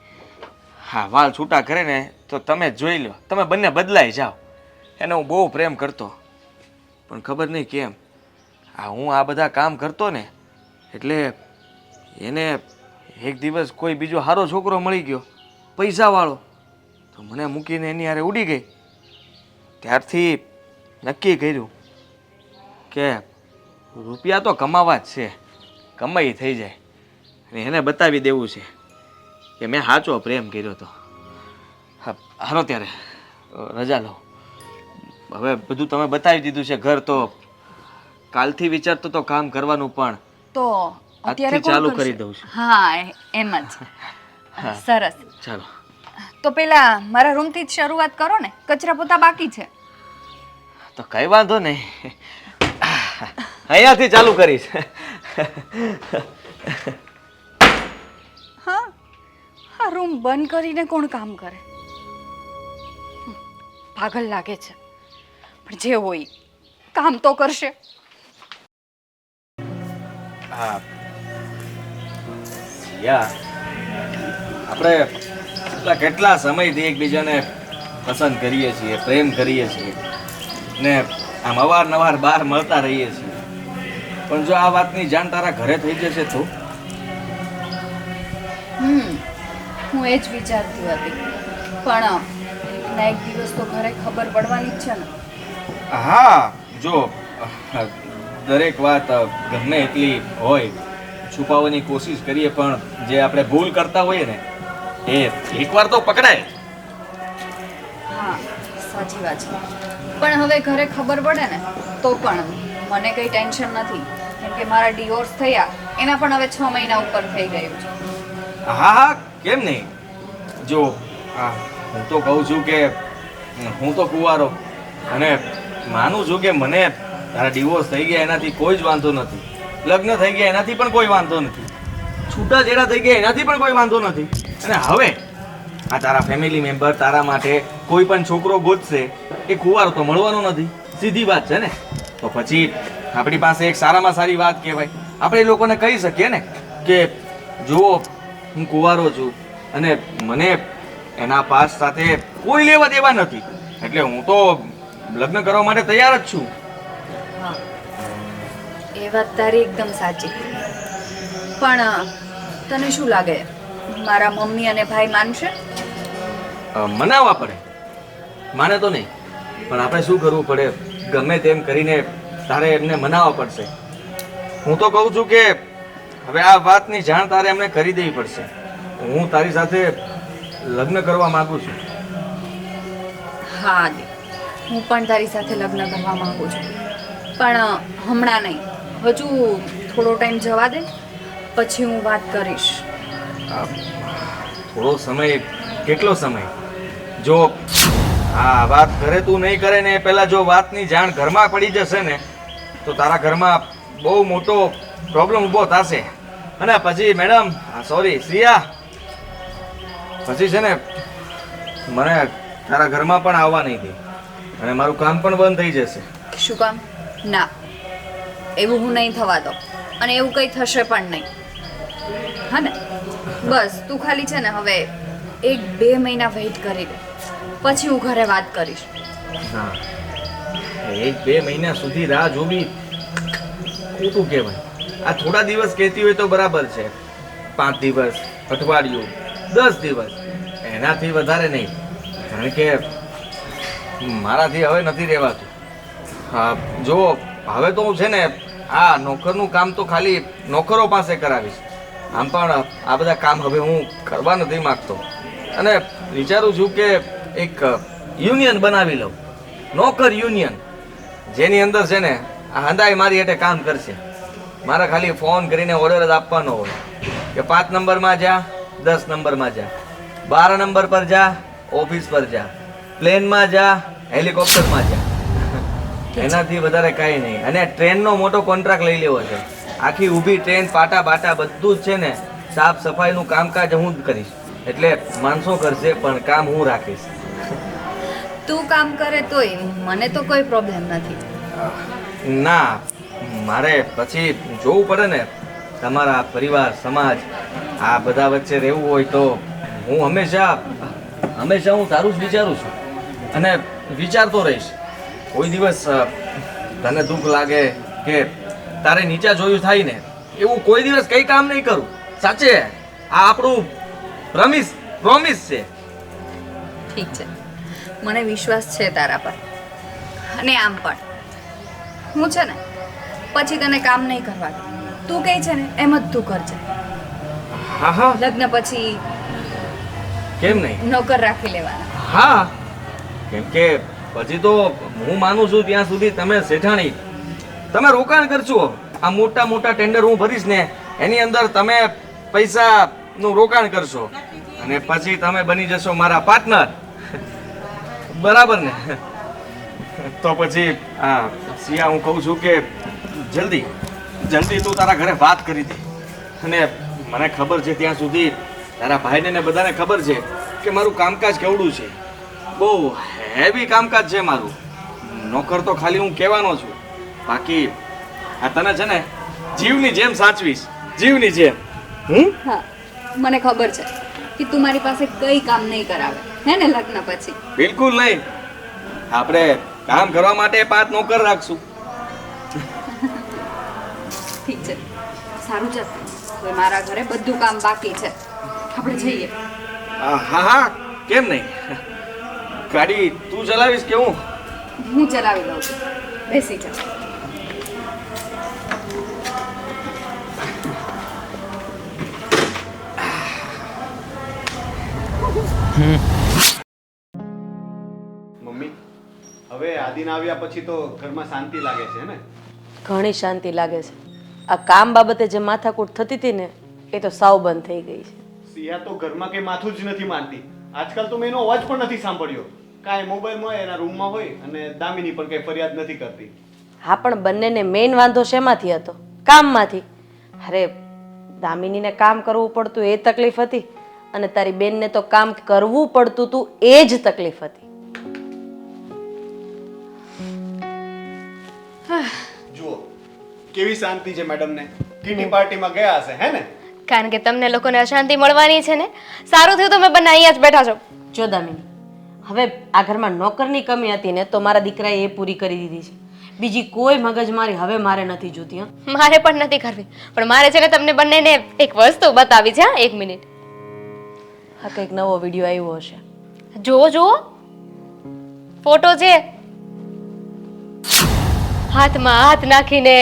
હા, વાળ છૂટા કરે ને તો તમે જોઈ લો, તમે બંને બદલાઈ જાઓ. એને હું બહુ પ્રેમ કરતો, પણ ખબર નહીં કેમ હું આ બધા કામ કરતો ને એટલે એને એક દિવસ કોઈ બીજો સારો છોકરો મળી ગયો પૈસાવાળો, તો મને મૂકીને એની હારે ઉડી ગઈ. ત્યારથી નક્કી કર્યું કે રૂપિયા તો કમાવા જ છે, કમાઈ થઈ જાય અને એને બતાવી દેવું છે કે મેં સાચો પ્રેમ કર્યો હતો. હાલો ત્યારે રજા લો. હવે બધું તમે બતાવી દીધું છે ઘર, તો કાલથી વિચારતો તો કામ કરવાનું પણ તો અત્યારે આજથી ચાલુ કોણ કરી કરશે? દઉં છું. હા એમ જ. સરસ. ચાલો. તો પેલા મારા રૂમથી જ શરૂઆત કરો ને, કચરા પોતા બાકી છે. તો કઈ વાંધો નહીં, અહીંયાથી ચાલુ કરીશ. હા, આ રૂમ બંધ કરીને કોણ કામ કરે? પાગલ લાગે છે, પણ જે હોય કામ તો કરશે. હા યા આપણે કેટલા સમયથી એકબીજાને પસંદ કરીએ છીએ, પ્રેમ કરીએ છીએ ને આમ અવારનવાર બહાર મળતા રહીએ છીએ, પણ જો આ વાતની જાણ તારા ઘરે થઈ જશે તો? હું એ જ વિચારતી હતી, પણ ના એક દિવસ તો ઘરે ખબર પડવાની જ છે ને. હા, જો દરેક વાત ગમે એટલી હોય છુપાવવાની કોશિશ કરીએ, પણ જે આપણે ભૂલ કરતા હોઈએ ને એ એકવાર તો પકડાય. હા સાચી વાત છે, પણ હવે ઘરે ખબર પડે ને તો પણ મને કંઈ ટેન્શન નથી, કેમ કે મારા ડિવોર્સ થયા એના પણ હવે 6 મહિના ઉપર થઈ ગયું છે. હા હા, કેમ નહીં. જો હું તો કહું છું કે હું તો કુંવારો અને માનું છું કે મને તારા ડિવોર્સ થઈ ગયા એનાથી કોઈ જ વાંધો નથી, લગ્ન થઈ ગયા એનાથી પણ કોઈ વાંધો નથી, છૂટાછેડા થઈ ગયા એનાથી પણ કોઈ વાંધો નથી. અને હવે આ તારા ફેમિલી મેમ્બર તારા માટે કોઈ પણ છોકરો ગોતશે, એ કુંવારો તો મળવાનો નથી, સીધી વાત છે ને. તો પછી આપણી પાસે એક સારામાં સારી વાત કહેવાય, આપણે એ લોકોને કહી શકીએ ને કે જુઓ હું કુંવારો છું અને મને એના પાસ સાથે કોઈ લેવા દેવા નથી, એટલે હું તો લગ્ન કરવા માટે તૈયાર જ છું. હા એ વાત તારી એકદમ સાચી, પણ તને શું લાગે મારા મમ્મી અને ભાઈ માનશે? મનાવવા પડે, માને તો નહીં, પણ આપણે શું કરવું પડે, ગમે તેમ કરીને તારે એમને મનાવવા પડશે. હું તો કહું છું કે હવે આ વાતની જાણ તારે એમને કરી દેવી પડશે. હું તારી સાથે લગ્ન કરવા માંગુ છું. હા આદિ, હું પણ તારી સાથે લગ્ન કરવા માંગુ છું, પણ હમણાં નહીં, હજુ થોડો ટાઈમ જવા દે, પછી હું વાત કરીશ. થોડો સમય, કેટલો સમય? જો આ વાત ઘરે તું નહીં કરે ને પહેલા જો વાતની જાણ ઘરમાં પડી જશે ને તો તારા ઘરમાં બહુ મોટો પ્રોબ્લેમ ઊભો થશે. અને પછી મેડમ, સોરી શ્રીયા, પછી છે ને મને તારા ઘરમાં પણ આવવા નહીં દે અને મારું કામ પણ બંધ થઈ જશે. શું કામ? ના, એવું હું નહીં થવા દઉં અને એવું કંઈ થશે પણ નહીં. હા ને, બસ તું ખાલી છે ને હવે 1-2 મહિના વેઇટ કરી દે, પછી હું ઘરે વાત કરીશ. હા, 1-2 મહિના સુધી રાહ જોવી ખોટું કહેવાય. આ થોડા દિવસ કહેતી હોય તો બરાબર છે, 5 દિવસ, અઠવાડિયું, 10 દિવસ, એનાથી વધારે નહીં, કારણ કે મારાથી હવે નથી રહેવાતું. હા જો હવે તો હું છે ને આ નોકરનું કામ તો ખાલી નોકરો પાસે કરાવીશ, આમ પણ આ બધા કામ હવે હું કરવા નથી માગતો અને વિચારું છું કે એક યુનિયન બનાવી લઉં, નોકર યુનિયન, જેની અંદર છે ને આ હંધાઈ મારી એટલે કામ કરશે. મારે ખાલી ફોન કરીને ઓર્ડર જ આપવાનો હોય કે 5 નંબરમાં જા, 10 નંબરમાં જા, 12 નંબર પર જા, ઓફિસ પર જા, પ્લેનમાં જા, હેલિકોપ્ટરમાં જા, એનાથી વધારે કાંઈ નહીં. અને ટ્રેનનો મોટો કોન્ટ્રાક્ટ લઈ લેવો છે, આખી ઊભી ટ્રેન, પાટા બાટા બધું જ છે ને સાફ સફાઈનું કામકાજ હું જ કરીશ, એટલે માણસો કરશે પણ કામ હું રાખીશ. તું કામ કરે તોય મને તો કોઈ પ્રોબ્લેમ નથી. ના, મારે પછી જોવું પડે ને, તમારા પરિવાર, સમાજ, આ બધા વચ્ચે રહેવું હોય તો હું હંમેશા હું તારું જ વિચારું છું અને વિચારતો રહીશ. કોઈ દિવસ તને દુઃખ લાગે કે તારે નીચા જોયું થાય ને એવું કોઈ દિવસ કંઈ કામ નહીં કરું, સાચે. આ આપણું પ્રોમિસ છે. ઠીક છે, મને વિશ્વાસ છે તારા પર. અને આમ પણ હું છે ને પછી તને કામ નહીં કરવા દઉં. તું કહે છે ને એમ જ તું કરજે. હા હા, લગ્ન પછી કેમ નહીં? નોકર રાખી લેવાના. હા, કેમ કે પછી તો હું માનું છું ત્યાં સુધી તમે શેઠાણી, તમે રોકાણ કરશો. આ મોટા મોટા ટેન્ડર હું ભરીશ ને એની અંદર તમે પૈસાનું રોકાણ કરશો અને પછી તમે બની જશો મારા પાર્ટનર. બરાબર ને? તો પછી આ સિયા, હું કહું છું કે જલ્દી તું તારા ઘરે વાત કરી દે. અને મને ખબર છે ત્યાં સુધી તારા ભાઈને ને બધાને ખબર છે કે મારું કામકાજ કેવડું છે. બહુ હેવી કામકાજ છે મારું. નોકર તો ખાલી હું કહેવાનો છું, બાકી આ તને છે ને જીવની જેમ સાચવીશ, જીવની જેમ. હા, મને ખબર છે કે તું મારી પાસે કઈ કામ નહીં કરાવે, હે ને? લગ્ન પછી બિલકુલ નહીં. આપણે કામ કરવા માટે 5 નોકર રાખશું. ઠીક છે, સારું છે. હવે મારા ઘરે બધું કામ બાકી છે, આપણે જઈએ. હા હા, કેમ નહીં? ગાડી તું ચલાવીશ કે હું? હું ચલાવી દઉં છું, બેસી જા. મમ્મી, હવે આદિન આવ્યા પછી તો ઘરમાં શાંતિ લાગે છે ને? ઘણી શાંતિ લાગે છે. આ કામ બાબતે જે માથાકૂટ થતી હતી ને એ તો સાવ બંધ થઈ ગઈ છે. સિયા તો ઘરમાં કઈ માથું જ નથી માનતી. આજકાલ તો મેં એનો અવાજ પણ નથી સાંભળ્યો. કાંઈ મોબાઈલમાં હોય, એના રૂમમાં હોય, અને દામિની પણ કઈ ફરિયાદ નથી કરતી. હા, પણ બંનેને મેઇન વાંધો શેમાંથી હતો? કામમાંથી. અરે, દામિનીને કામ કરવું પડતું એ તકલીફ હતી અને તારી બેનને તો કામ કરવું પડતું તું એ જ તકલીફ હતી. જુઓ કેવી શાંતિ છે મેડમને. કિટી પાર્ટીમાં ગયા હશે, હે ને? કારણ કે તમને લોકોને અશાંતિ મળવાની છે ને. સારું થયું તમે બંને અહીંયા જ બેઠા છો. જો દામિની, હવે આ ઘરમાં નોકરની કમી હતી ને તો મારા દીકરાએ એ પૂરી કરી દીધી છે. બીજી કોઈ મગજમારી હવે મારે નથી જોતી. હા, મારે પણ નથી કરવી, પણ મારે છે ને તમને બંનેને એક વસ્તુ બતાવી છે. હા, 1 મિનિટ. હા, કંઈક નવો વિડીયો આવ્યો હશે. જુઓ ફોટો છે. હાથમાં હાથ નાખીને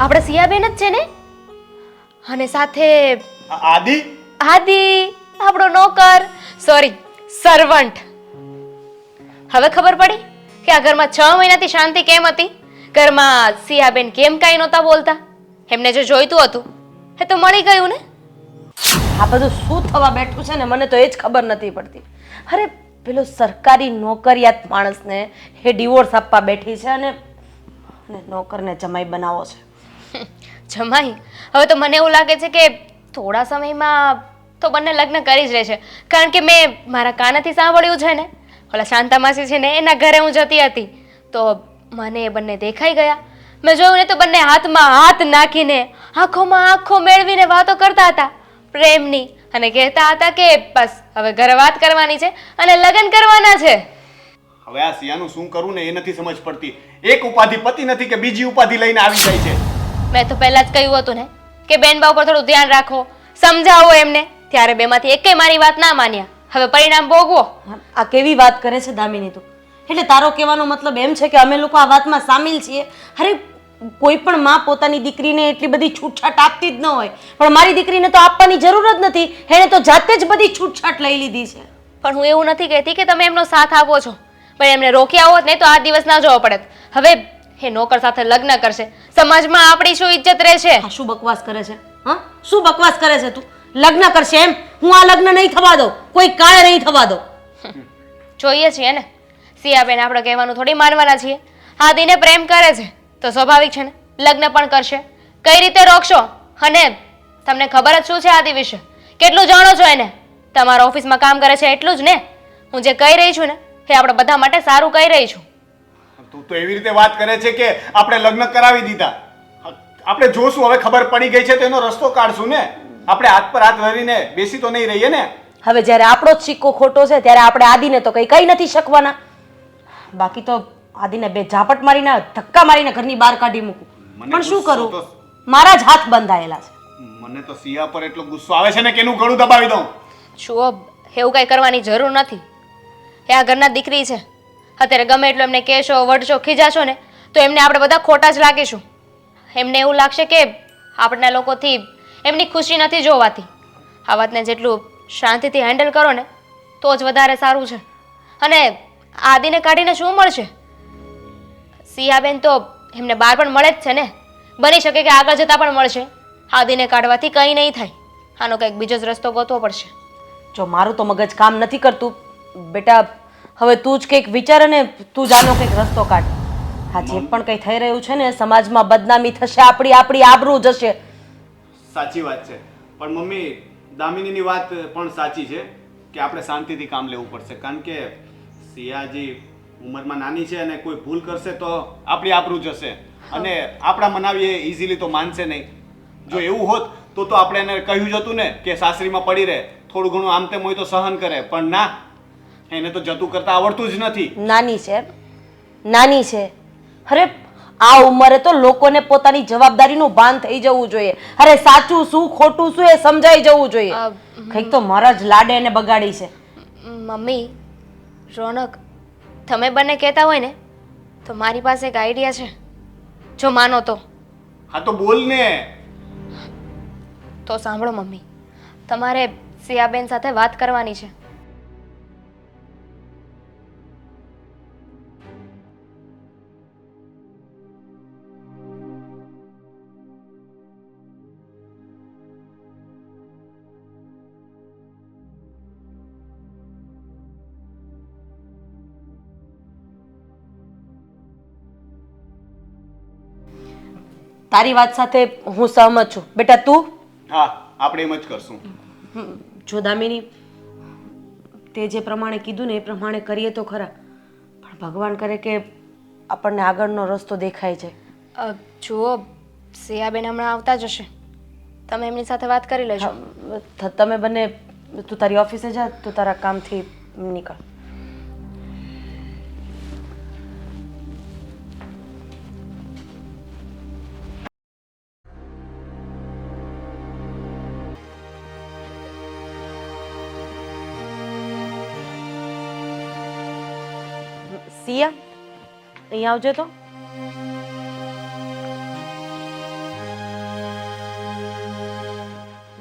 આપણે સિયાબેન જ છે ને, અને સાથે આદિ આદિ આપણો નોકર, સોરી સર્વન્ટ. હવે ખબર પડી કે આ ઘરમાં 6 મહિનાથી શાંતિ કેમ હતી. ઘરમાં સિયાબેન કેમ કાંઈ નહોતા બોલતા. એમને જે જોઈતું હતું એ તો મળી ગયું ને. આ બધું શું થવા બેઠું છે ને મને તો એ જ ખબર નથી પડતી. અરે, પેલો સરકારી નોકરિયાત માણસને એ ડિવોર્સ આપવા બેઠી છે અને નોકરને જમાઈ બનાવો છે. જમાઈ? હવે તો મને એવું લાગે છે કે થોડા સમયમાં તો બંને લગ્ન કરી જ રહેશે. કારણ કે મેં મારા કાનેથી સાંભળ્યું છે ને, ઓલા શાંતા માસી છે ને એના ઘરે હું જતી હતી તો મને એ બંને દેખાઈ ગયા. મેં જોયું ને તો બંને હાથમાં હાથ નાખીને આંખોમાં આંખો મેળવીને વાતો કરતા હતા પ્રેમની, અને કહેતા હતા કે બસ હવે ઘરે વાત કરવાની છે અને લગ્ન કરવાના છે. હવે આ સિયાનું શું કરવું ને એ નથી સમજ પડતી. એક ઉપાધિ પતિ નથી કે બીજી ઉપાધિ લઈને આવી જાય છે. મેં તો પહેલા જ કહ્યું હતું ને કે બેનબા ઉપર થોડું ધ્યાન રાખો, સમજાવો એમને. ત્યારે બેમાંથી એકેય મારી વાત ના માન્યા. હવે પરિણામ ભોગવો. આ કેવી વાત કરે છે દામિની તું? એટલે તારો કહેવાનો મતલબ એમ છે કે અમે લોકો આ વાતમાં સામેલ છીએ? અરે, કોઈ પણ માં પોતાની દીકરીને એટલી બધી છૂટછાટ આપતી જ ન હોય, પણ મારી દીકરીને તો આપવાની જરૂર જ નથી. એણે તો જાતે જ બધી છૂટછાટ લઈ લીધી છે. પણ હું એવું નથી કહેતી કે તમે એમનો સાથ આપો છો, પણ એમને રોક્યા હોત ને તો આ દિવસ ના જોવો પડત. હવે એ નોકર સાથે લગ્ન કરશે, સમાજમાં આપણી શું ઇજ્જત રહેશે? આ શું બકવાસ કરે છે? હા, શું બકવાસ કરે છે તું? લગ્ન કરશે એમ? હું આ લગ્ન નહીં થવા દઉં, કોઈ કાળે નહીં થવા દઉં. જોઈએ છીએ ને, સિયાબેન આપણે કહેવાનું થોડી માનવાના છીએ. આદિને પ્રેમ કરે છે તો સ્વાભાવિક છે ને લગ્ન પણ કરશે. કઈ રીતે રોકશો? અને તમને ખબર જ શું છે આદિ વિશે? કેટલું જાણો છો એને? તમારા ઓફિસમાં કામ કરે છે એટલું જ ને. હું જે કહી રહી છું ને એ આપણે બધા માટે સારું કહી રહી છું. તું તો એવી રીતે વાત કરે છે કે આપણે લગ્ન કરાવી દીધા. આપણે જોશું, હવે ખબર પડી ગઈ છે તો એનો રસ્તો કાઢશું ને. આપણે હાથ પર હાથ ધરીને બેસી તો નહીં રહીએ ને. હવે જ્યારે આપણો જ સિક્કો ખોટો છે ત્યારે આપણે આદિને તો કંઈ કહી નથી શકવાના. બાકી તો આદિને બે ઝાપટ મારીને ધક્કા મારીને ઘરની બહાર કાઢી મૂકું મને પણ શું ગુસ્સો કરું મારા જ હાથ બંધાયેલા છે. મને તો સિયા પર એટલો ગુસ્સો આવે છે ને કે એનું ગળું દબાવી દઉં. જુઓ એવું કાંઈ કરવાની જરૂર નથી. એ આ ઘરના દીકરી છે. અત્યારે ગમે એટલું એમને કહેશો વઢશો ખીજાશો ને તો એમને આપણે બધા ખોટા જ લાગીશું. એમને એવું લાગશે કે આપણા લોકોથી એમની ખુશી નથી જોવાતી. આ વાતને જેટલું શાંતિથી હેન્ડલ કરો ને તો જ વધારે સારું છે. અને આદિને કાઢીને શું મળશે? સિયાબેન તો એમને બહાર પણ મળે જ છે ને. બની શકે કે આગળ જતાં પણ મળશે. આદિને કાઢવાથી કંઈ નહીં થાય. આનો કંઈક બીજો જ રસ્તો ગોતવો પડશે. જો મારું તો મગજ કામ નથી કરતું બેટા, હવે તું જ કંઈક વિચાર અને તું જ આનો કંઈક રસ્તો કાઢ. હા, જે પણ કંઈ થઈ રહ્યું છે ને સમાજમાં બદનામી થશે, આપણી આબરૂ જશે. સાચી વાત છે, પણ મમ્મી દામિનીની વાત પણ સાચી છે કે આપણે શાંતિથી કામ લેવું પડશે. કારણ કે સિયાજી ઉંમરમાં નાની છે અને કોઈ ભૂલ કરશે તો આપણી આબરૂ જશે. અને આપણા મનાવીએ ઇઝીલી તો માનશે નહીં. જો એવું હોત તો આપણે એને કહ્યું જ હતું ને કે સાસરીમાં પડી રહે, થોડું ઘણું આમ તેમ હોય તો સહન કરે. પણ ના, એને તો જતું કરતા આવડતું જ નથી. નાની છે. અરે આ ઉંમરે તો લોકોને પોતાની જવાબદારીનું ભાન થઈ જવું જોઈએ. અરે સાચું શું ખોટું શું એ સમજાઈ જવું જોઈએ. કંઈક તો મારા જ લાડે એને બગાડી છે. મમ્મી, રોનક, તમે બંને કહેતા હોય ને તો મારી પાસે એક આઈડિયા છે. જો માનો તો. હા તો બોલ ને. તો સાંભળો મમ્મી, તમારે સિયાબેન સાથે વાત કરવાની છે. તારી વાત સાથે હું સહમત છું બેટા. તું? હા, આપણે એમ જ કરશું. જો દામિની, તે જે પ્રમાણે કીધું ને એ પ્રમાણે કરીએ તો ખરા, પણ ભગવાન કરે કે આપણને આગળનો રસ્તો દેખાય છે. જુઓ, સિયાબેન હમણાં આવતા જ હશે. તમે એમની સાથે વાત કરી લેજો. તમે બંને તું તારી ઓફિસે જા, તું તારા કામથી નીકળ. સિયા, અહીં આવજો તો.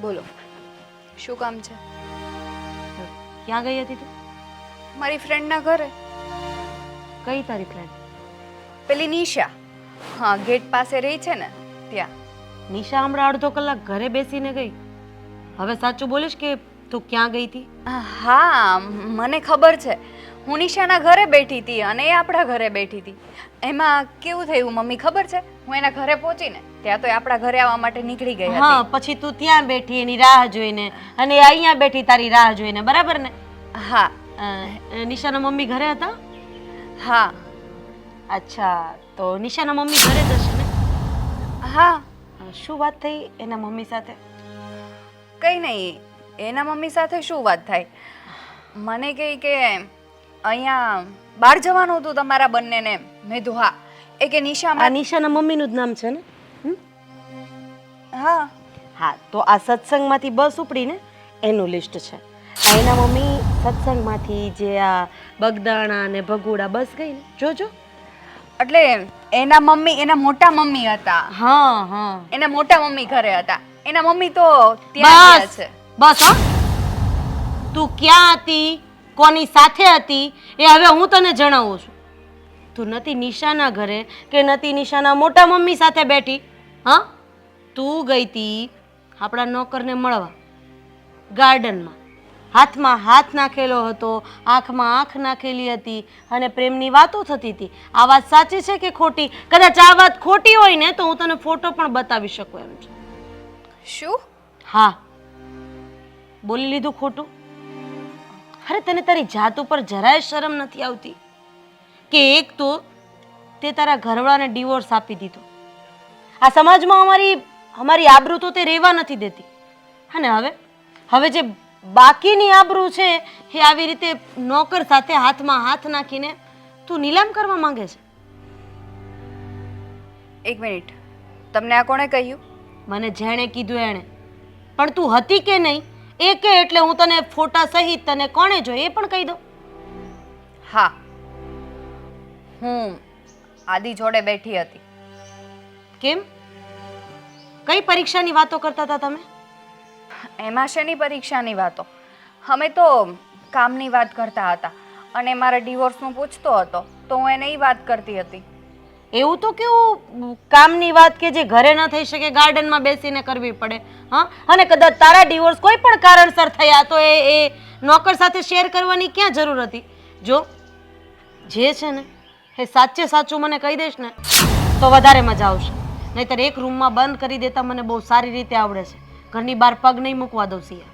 બોલો, શું કામ છે? ક્યાં ગઈ હતી તું? મારી ફ્રેન્ડના ઘરે. કઈ તારી ફ્રેન્ડ? પેલી નિશા. હા, ગેટ પાસે રહી છે ને ત્યાં. નિશા હમણાં અડધો કલાક ઘરે બેસીને ગઈ. હવે સાચું બોલીશ કે તું ક્યાં ગઈ હતી? હા, મને ખબર છે. હું નિશાના ઘરે બેઠી હતી અને એ આપણા ઘરે બેઠી હતી. એમાં કેવું થયું મમ્મી ખબર છે? હું એના ઘરે પહોંચીને ત્યાં તો એ આપણા ઘરે આવવા માટે નીકળી ગઈ હા, હતી. પછી તું ત્યાં બેઠી એની રાહ જોઈને અને એ અહીંયા બેઠી તારી રાહ જોઈને, બરાબર ને? હા. નિશાના મમ્મી ઘરે હતા? હા. અચ્છા, તો નિશાના મમ્મી ઘરે જ હશે ને? હા. શું વાત થઈ એના મમ્મી સાથે? કંઈ નહીં, એના મમ્મી સાથે શું વાત થાય? મને કહે કે અહીંયા બહાર જવાનું હતું તમારા બંનેને. મેં કીધું હા. એ કે આ નિશાના મમ્મીનું જ નામ છે ને? હા. હા, તો આ સત્સંગમાંથી બસ ઉપડીને એનું લિસ્ટ છે. આ એના મમ્મી સત્સંગમાંથી જે આ બગદાણા ને ભગુડા બસ ગઈ ને, જોજો. એટલે એના મમ્મી એના મોટા મમ્મી હતા. હા હા, એના મોટા મમ્મી ઘરે હતા. એના મમ્મી તો ત્યાં ગયા છે. બસ હા, તું ક્યાં હતી, કોની સાથે હતી એ હવે હું તને જણાવું છું. તું નથી નિશાના ઘરે કે નથી નિશાના મોટા મમ્મી સાથે બેઠી. હા, તું ગઈ હતી આપણા નોકરને મળવા ગાર્ડનમાં. હાથમાં હાથ નાખેલો હતો, આંખમાં આંખ નાખેલી હતી અને પ્રેમની વાતો થતી હતી. આ વાત સાચી છે કે ખોટી? કદાચ આ વાત ખોટી હોય ને તો હું તને ફોટો પણ બતાવી શકું એમ છે. શું? હા, બોલી લીધું ખોટું? અરે તને તારી જાત ઉપર જરાય શરમ નથી આવતી કે એક તો તે તારા ઘરવાળાને ડિવોર્સ આપી દીધો. આ સમાજમાં અમારી આબરૂ તો તે રહેવા નથી દેતી. અને હવે જે બાકીની આબરૂ છે એ આવી રીતે નોકર સાથે હાથમાં હાથ નાખીને તું નીલામ કરવા માંગે છે. એક મિનિટ, તમને આ કોણે કહ્યું? મને જેણે કીધું એણે. પણ તું હતી કે નહીં એ કે, એટલે હું તને ફોટા સહિત તને કોણે જોઈ એ પણ કહી દઉં. હા, હું આદિ જોડે બેઠી હતી. કેમ? કઈ પરીક્ષાની વાતો કરતા હતા તમે? એમાં શેની પરીક્ષાની વાતો? અમે તો કામની વાત કરતા હતા અને મારા ડિવોર્સનું પૂછતો હતો તો હું એને એ વાત કરતી હતી. એવું તો કેવું કામની વાત કે જે ઘરે ન થઈ શકે, ગાર્ડનમાં બેસીને કરવી પડે? હા, અને કદાચ તારા ડિવોર્સ કોઈ પણ કારણસર થયા તો એ નોકર સાથે શેર કરવાની ક્યાં જરૂર હતી? જો જે છે ને એ સાચે સાચું મને કહી દઈશ ને તો વધારે મજા આવશે. નહીંતર એક રૂમમાં બંધ કરી દેતા મને બહુ સારી રીતે આવડે છે. ઘરની બહાર પગ નહીં મૂકવા દઉં સિયા.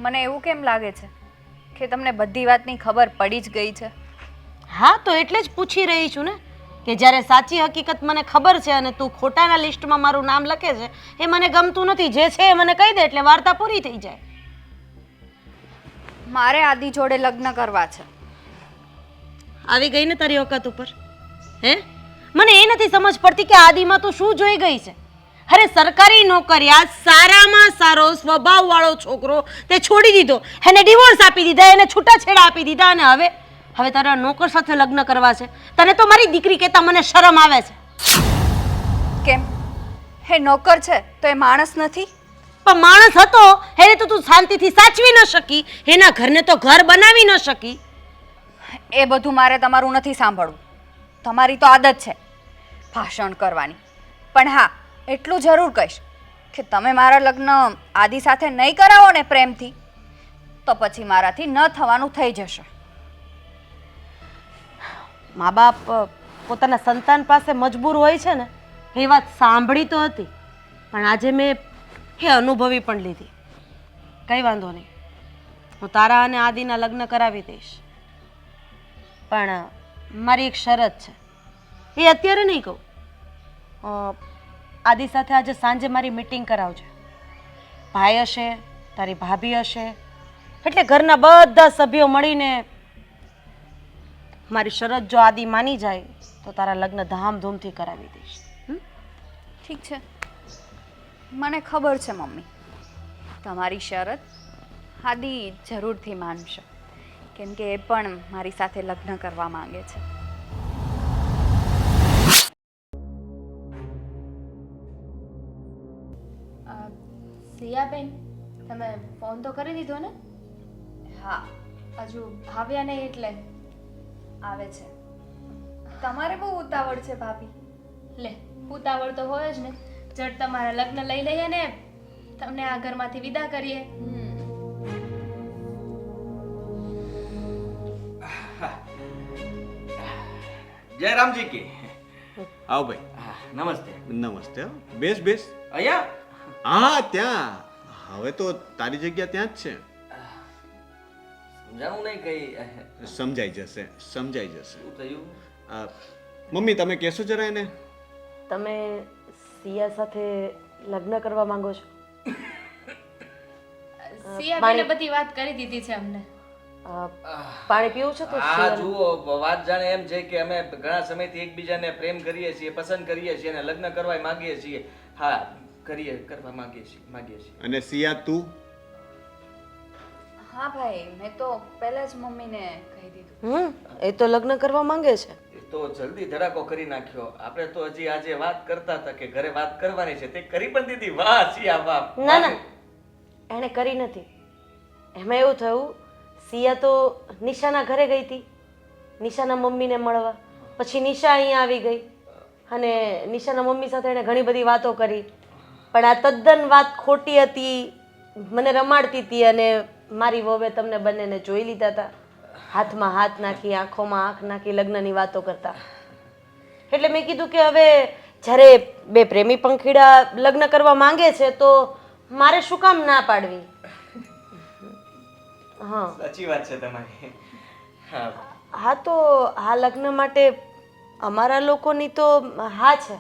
મને એવું કેમ લાગે છે કે તમને બધી વાતની ખબર પડી જ ગઈ છે? હા, તો એટલે જ પૂછી રહી છું ને કે જ્યારે સાચી હકીકત મને ખબર છે અને તું ખોટાના લિસ્ટમાં મારું નામ લખે છે એ મને ગમતું નથી. જે છે એ મને કહી દે એટલે વાર્તા પૂરી થઈ જાય. મારે આદિ જોડે લગ્ન કરવા છે. આવી ગઈ ને તારી ઓકાત ઉપર? હે, મને એ નથી સમજ પડતી કે આદિમાં તું શું જોઈ ગઈ છે? અરે સરકારી નોકરિયાત, સારામાં સારો સ્વભાવવાળો છોકરો તે છોડી દીધો, એને ડિવોર્સ આપી દીધા, એને છૂટાછેડા આપી દીધા અને હવે તારા નોકર સાથે લગ્ન કરવા છે. તને તો મારી દીકરી કહેતા મને શરમ આવે છે. કેમ? હે નોકર છે તો એ માણસ નથી? પણ માણસ હતો એને તો તું શાંતિથી સાચવી ન શકી, એના ઘરને તો ઘર બનાવી ન શકી. એ બધું મારે તમારું નથી સાંભળવું. તમારી તો આદત છે ભાષણ કરવાની. પણ હા, એટલું જરૂર કહીશ કે તમે મારા લગ્ન આદિ સાથે નહીં કરાવો ને પ્રેમથી, તો પછી મારાથી ન થવાનું થઈ જશે. મા બાપ પોતાના સંતાન પાસે મજબૂર હોય છે ને એ વાત સાંભળી તો હતી, પણ આજે મેં એ અનુભવી પણ લીધી. કંઈ વાંધો નહીં, હું તારા અને આદિના લગ્ન કરાવી દઈશ. પણ મારી એક શરત છે, એ અત્યારે નહીં કહું. આદિ સાથે આજે સાંજે મારી મીટિંગ કરાવજે. ભાઈ હશે, તારી ભાભી હશે, એટલે ઘરના બધા સભ્યો મળીને મારી શરત જો આદિ માની જાય તો તારા લગ્ન ધામધૂમથી કરાવી દઈશ. ઠીક છે, મને ખબર છે મમ્મી, તમારી શરત આદિ જરૂરથી માનશે, કેમ કે એ પણ મારી સાથે લગ્ન કરવા માંગે છે. સિયાબેન, તમે ફોન તો કરી દીધો ને? હા, હજુ આવ્યા નહીં એટલે આવે છે. તમારે બહુ ઉતાવળ છે ભાભી. લે, ઉતાવળ તો હોય જ ને. જટ તમારા લગ્ન લઈ લઈએ ને તમને આ ઘરમાંથી વિદા કરીએ. જય રામજી કી. આવ ભાઈ. નમસ્તે. નમસ્તે. હો. બેસ બેસ. અહીંયા? હા, ત્યાં. હવે તો તારી જગ્યા ત્યાં જ છે. સમજાવું નહીં કઈ. સમજાઈ જશે, સમજાઈ જશે. શું થયું? મમ્મી તમે કહેશો જરા એને? તમે સિયા સાથે લગ્ન કરવા માંગો છો? સિયાબેને બધી વાત કરી દીધી છે અમને. પાણી પીવું છે તો હા જુઓ, વાત જાણે એમ છે કે અમે ઘણા સમયથી એકબીજાને પ્રેમ કરીએ છીએ, પસંદ કરીએ છીએ અને લગ્ન કરવા માંગીએ છીએ. હા, કરવા માંગીએ છીએ. અને સિયા તું? હા ભાઈ, મેં તો પહેલા જ મમ્મીને કહી દીધું. એ તો લગ્ન કરવા માંગે છે. તો જલ્દી ધડાકો કરી નાખ્યો. આપણે તો હજી આજે વાત કરતા હતા કે ઘરે વાત કરવાની છે, તે કરી પણ દીધી. વાહ સિયા વાહ. ના ના, એણે કરી નથી. એમાં એવું થયું, સિયા તો નિશાના ઘરે ગઈ હતી નિશાના મમ્મીને મળવા. પછી નિશા અહીંયા આવી ગઈ અને નિશાના મમ્મી સાથે એણે ઘણી બધી વાતો કરી, પણ આ તદ્દન વાત ખોટી હતી. મને રમાડતી હતી અને મારી વહુએ તમને બંનેને જોઈ લીધા હતા, હાથમાં હાથ નાખી, આંખોમાં આંખ નાખી લગ્નની વાતો કરતા. એટલે મેં કીધું કે હવે જ્યારે બે પ્રેમી પંખીડા લગ્ન કરવા માંગે છે તો મારે શું કામ ના પાડવી. હા, સાચી વાત છે તમારી. હા, તો આ લગ્ન માટે અમારા લોકોની તો હા છે.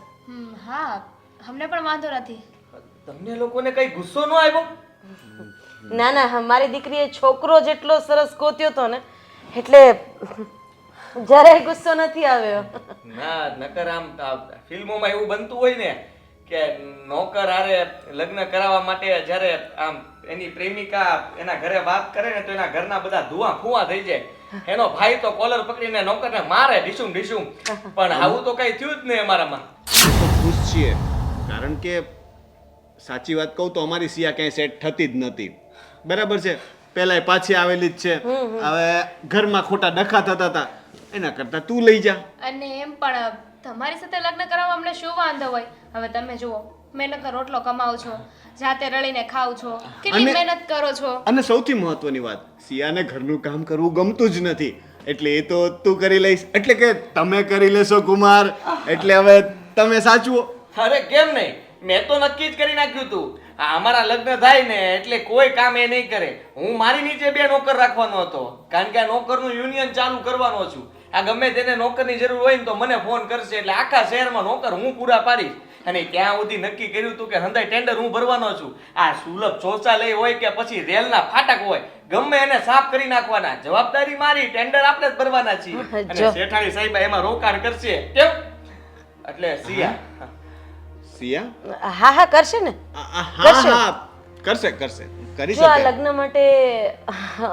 હા, અમને પણ વાંધો નથી. તમને લોકોને કઈ ગુસ્સો ન આવ્યો? ના ના, મારી દીકરીએ છોકરો જેટલો સરસ ગોત્યો હતો ને એટલે જરાય ગુસ્સો નથી આવ્યો. ના નકર આમ ફિલ્મોમાં એવું બનતું હોય ને કે નોકર હારે લગ્ન કરાવવા માટે જ્યારે આમ એની પ્રેમિકા એના ઘરે વાત કરે ને તો એના ઘરના બધા ધુઆ ફુવા થઈ જાય. એનો ભાઈ તો કોલર પકડીને નોકરને મારે ઢીસુમ ઢીસુમ. પણ આવું તો કઈ થયું જ નહીં અમારામાં. તો ખુશ છીએ કારણ કે સાચી વાત કહું તો અમારી સિયા ક્યાંય સેટ થતી જ નથી. બરાબર છે, પહેલાય પાછી આવેલી જ છે. હવે ઘરમાં ખોટા ડખા થતા હતા, એના કરતા તું લઈ જા. અને એમ પણ તમારી સાથે લગ્ન કરવામાં અમને શું વાંધો હોય? હવે તમે જુઓ, મહેનત રોટલો કમાઓ છો, જાતે રળીને ખાવ છો, કેટલી અને- મહેનત કરો છો. અને સૌથી મહત્વની વાત, સિયાને ઘરનું કામ કરવું ગમતું જ નથી, એટલે એ તો તું કરી લઈશ. એટલે કે તમે કરી લેશો કુમાર, એટલે હવે તમે સાચવો. અરે કેમ નહીં, મેં તો નક્કી જ કરી નાખ્યું હતું. અમારા લગ્ન થાય ને એટલે કોઈ કામ એ નહીં કરે. હું મારી નીચે 2 નોકર રાખવાનો હતો, કારણ કે આ નોકરનું યુનિયન ચાલુ કરવાનો છું. આ ગમે તેને નોકરની જરૂર હોય ને તો મને ફોન કરશે, એટલે આખા શહેરમાં નોકર હું પૂરા પાડીશ. અને ત્યાં સુધી નક્કી કર્યું હતું કે હંધાઈ ટેન્ડર હું ભરવાનો છું. આ સુલભ શૌચાલય હોય કે પછી રેલના ફાટક હોય, ગમે એને સાફ કરી નાખવાના. જવાબદારી મારી, ટેન્ડર આપણે જ ભરવાના છીએ. અને જો. શેઠાણી સાહેબ એમાં રોકાણ કરશે. કેમ? એટલે સિયા સિયા હા હા કરશે ને. હા કરશે. હા કરશે કરશે કરી જો આ શકે. લગ્ન માટે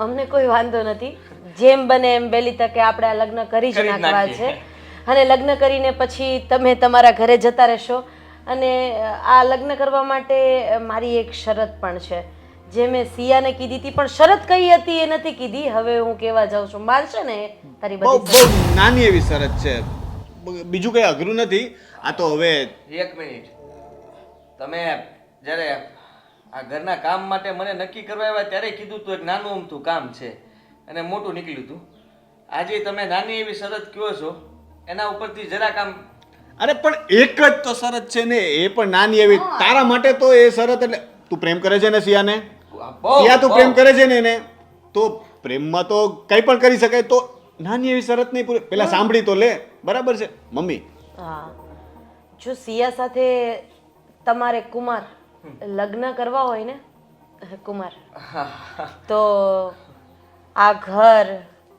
અમને કોઈ વાંધો નથી. જેમ બને એમ વહેલી તકે આપણે આ લગ્ન કરી જ કરી જ નાખવા નાખીએ. છે. અને લગ્ન કરીને પછી તમે તમારા ઘરે જતા રહેશો. અને આ લગ્ન કરવા માટે મારી એક શરત પણ છે, જે મેં સિયાને કીધી હતી. પણ શરત કઈ હતી એ નથી કીધી, હવે હું કહેવા જાઉં છું. માનશે ને તારી બહુ બધી શરત? બહુ નાની એવી શરત છે, બીજું કઈ અઘરું નથી. આ તો હવે 1 મિનિટ. તમે જ્યારે આ ઘરના કામ માટે મને નક્કી કરવા આવ્યા ત્યારે કીધું તું એક નાનું અમથું કામ છે અને મોટું નીકળ્યું હતું. આજે તમે નાની એવી શરત કહો છો, એના ઉપરથી જરાક આમ અરે પણ એક જ તો શરત છે ને, એ પણ નાની એવી. તારા માટે તો એ શરત એટલે તું પ્રેમ કરે છે ને સિયાને? બહુ- સિયા તું બહુ. પ્રેમ કરે છે ને એને, તો પ્રેમમાં તો કઈ પણ કરી શકાય. તો નાની એવી શરત નહીં પૂરી, પેલા સાંભળી તો લે. બરાબર છે મમ્મી? હા, જો સિયા સાથે તમારે કુમાર લગ્ન કરવા હોય ને કુમાર, તો આ ઘર,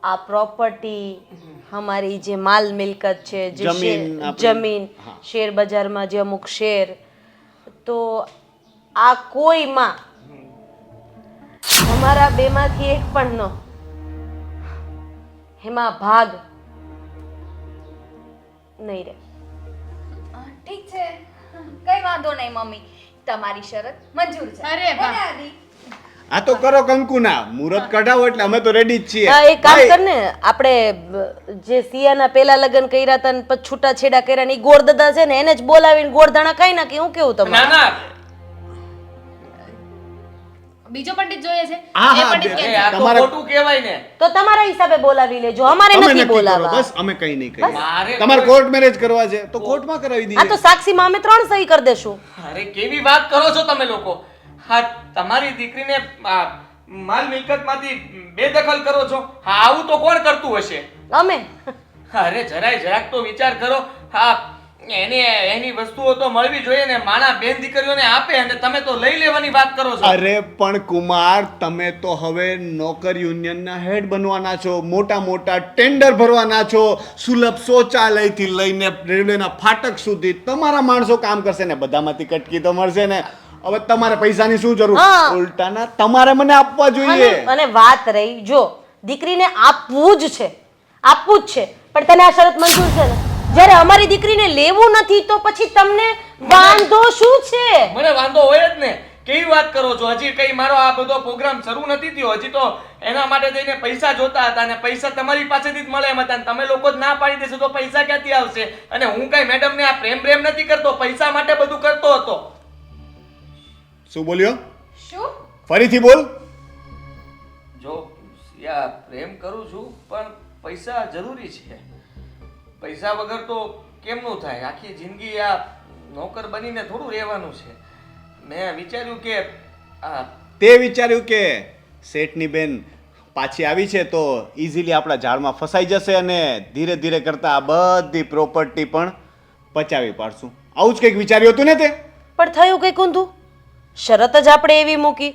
આ પ્રોપર્ટી, અમારી જે માલ મિલકત છે, જે જમીન શેર- આપણી. જમીન, શેર બજારમાં જે અમુક શેર, તો આ કોઈમાં અમારા બેમાંથી એક પણ ન, એમાં ભાગ નહીં રહે. ઠીક છે, કઈ વાંધો નહીં મમ્મી, તમારી શરત મંજૂર છે. અરે વાહ. હે ને આદિ? આ તો કરો કંકુના મુહૂર્ત કઢાવો, એટલે અમે તો રેડી જ છીએ. હા, એક કામ ભાઈ, કર ને, આપણે જે સિયાના પેલા લગ્ન કર્યા હતા ને પછી છૂટાછેડા કર્યા ને ઈ ગોળદાદા છે ને એને જ બોલાવીને ગોળધાણા ખાઈ નાખી. હું કેવું ના તમારે? ના બીજો પંડિત જોઈએ છે? હા, એ હા, પંડિત બે- ક્યાં એ આ છે? તો તમારે- ખોટું કહેવાય ને. તો તમારા હિસાબે બોલાવી લેજો, અમારે અમે નથી નક્કી કરો, બોલાવવા. બસ અમે કઈ નહીં કહીએ. મારે તમારે કોઈ- કોર્ટ મેરેજ કરવા છે તો કોર્ટમાં કરાવી આ તો દઈએ. સાક્ષીમાં અમે 3 સહી કરી દેશું. અરે કેવી વાત કરો છો તમે લોકો. હા, તમારી દીકરીને માલ મિલકતમાંથી બેદખલ કરો છો. હા, આવું તો કોણ કરતું હશે? અમે અરે જરાક તો વિચાર કરો. હા, એની વસ્તુઓ તો મળવી જોઈએ ને, માણા બેન દીકરીઓને આપે અને તમે તો લઈ લેવાની વાત કરો છો. અરે પણ કુમાર, તમે તો હવે નોકર યુનિયનના હેડ બનવાના છો, મોટા મોટા ટેન્ડર ભરવાના છો, સુલભ શૌચાલયથી લઈને રેલવેના ફાટક સુધી તમારા માણસો કામ કરશે ને બધામાંથી કટકી તો મળશે ને. હવે તમારે પૈસાની શું જરૂર? હા. ઉલટાના તમારે મને આપવા જોઈએ. અને વાત રહી, જો દીકરીને આપવું જ છે, આપવું જ છે, પણ તને આ શરત મંજૂર છે ને? જ્યારે અમારી દીકરીને લેવું નથી તો પછી તમને વાંધો શું છે? મને વાંધો હોય જ ને. કેવી વાત કરો છો? હજી કઈ મારો આ બધો પ્રોગ્રામ શરૂ નથી થયો. હજી તો એના માટે થઈને પૈસા જોતા હતા અને પૈસા તમારી પાસેથી જ મળે એમ હતા. અને તમે લોકો જ ના પાડી દેશો તો પૈસા ક્યાંથી આવશે? અને હું કઈ મેડમને આ પ્રેમ નથી કરતો, પૈસા માટે બધું કરતો હતો. શું બોલ્યો? શું? ફરીથી બોલ. જો યા પ્રેમ કરું છું પણ પૈસા જરૂરી છે. પૈસા વગર તો કેમનું થાય? આખી જિંદગી આ નોકર બનીને થોડું રહેવાનું છે. મેં વિચાર્યું કે આ તે વિચાર્યું કે શેઠની બેન પાછી આવી છે તો ઇઝીલી આપણા ઝાડમાં ફસાઈ જશે અને ધીરે ધીરે કરતા આ બધી પ્રોપર્ટી પણ પચાવી પાડશું. આવું જ કંઈક વિચાર્યું હતું ને તે? પણ થયું કંઈક ઊંધું. શરત જ આપણે એવી મૂકી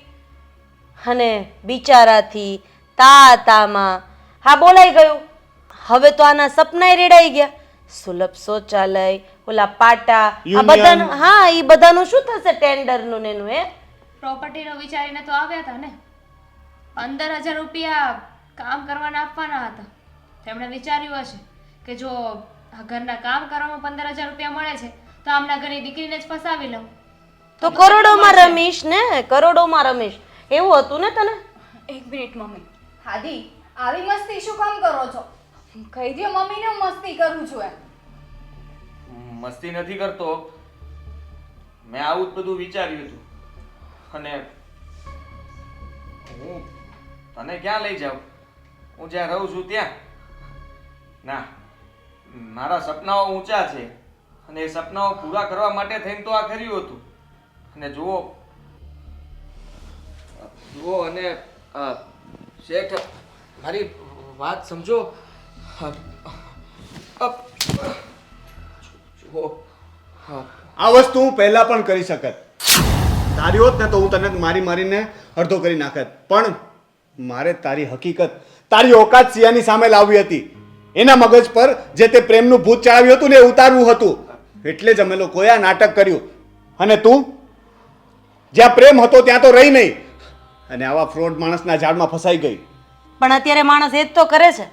અને બિચારાથી તામાં હા બોલાઈ ગયું. હવે તો આના સપનાય રેડાઈ ગયા. સુલભ શૌચાલય, ઓલા પાટા, આ Union. બધાનું, હા એ બધાનું શું થશે ટેન્ડરનું ને એનું? હે પ્રોપર્ટીનો વિચારીને તો આવ્યા હતા ને. 15,000 રૂપિયા કામ કરવાના આપવાના હતા. તેમણે વિચાર્યું હશે કે જો આ ઘરના કામ કરવામાં 15,000 રૂપિયા મળે છે તો આમના ઘરની દીકરીને જ ફસાવી લઉં. તો કરોડોમાં રમીશ ને, કરોડોમાં રમીશ. એવું હતું ને તને? એક મિનિટ મમ્મી. હાદી આવી મસ્તી શું કામ કરો છો? કહી દો મમ્મીને હું મસ્તી કરું છું એમ. મસ્તી નથી કરતો. મેં આવું જ બધું વિચાર્યું હતું અને હું તને ક્યાં લઈ જાઉં? હું જ્યાં રહું છું ત્યાં ના. મારા સપનાઓ ઊંચા છે અને એ સપનાઓ પૂરા કરવા માટે થઈને તો આ કર્યું હતું. અને જુઓ અને શેઠ મારી વાત સમજો. જુઓ આ વસ્તુ હું પહેલા પણ કરી શકત. તારી હોત ને તો હું તને મારીને અડધો કરી નાખત. પણ મારે તારી હકીકત, તારી ઓકાત સિયાની સામે લાવવી હતી. એના મગજ પર જે તે પ્રેમનું ભૂત ચડાવ્યું હતું ને એ ઉતારવું હતું. એટલે જ અમે લોકોએ આ નાટક કર્યું. અને તું જ્યાં પ્રેમ હતો ત્યાં તો રહી નહીં અને આવા ફ્રોડ માણસના જાળમાં ફસાઈ ગઈ. પણ અત્યારે માણસ એ જ તો કરે છે.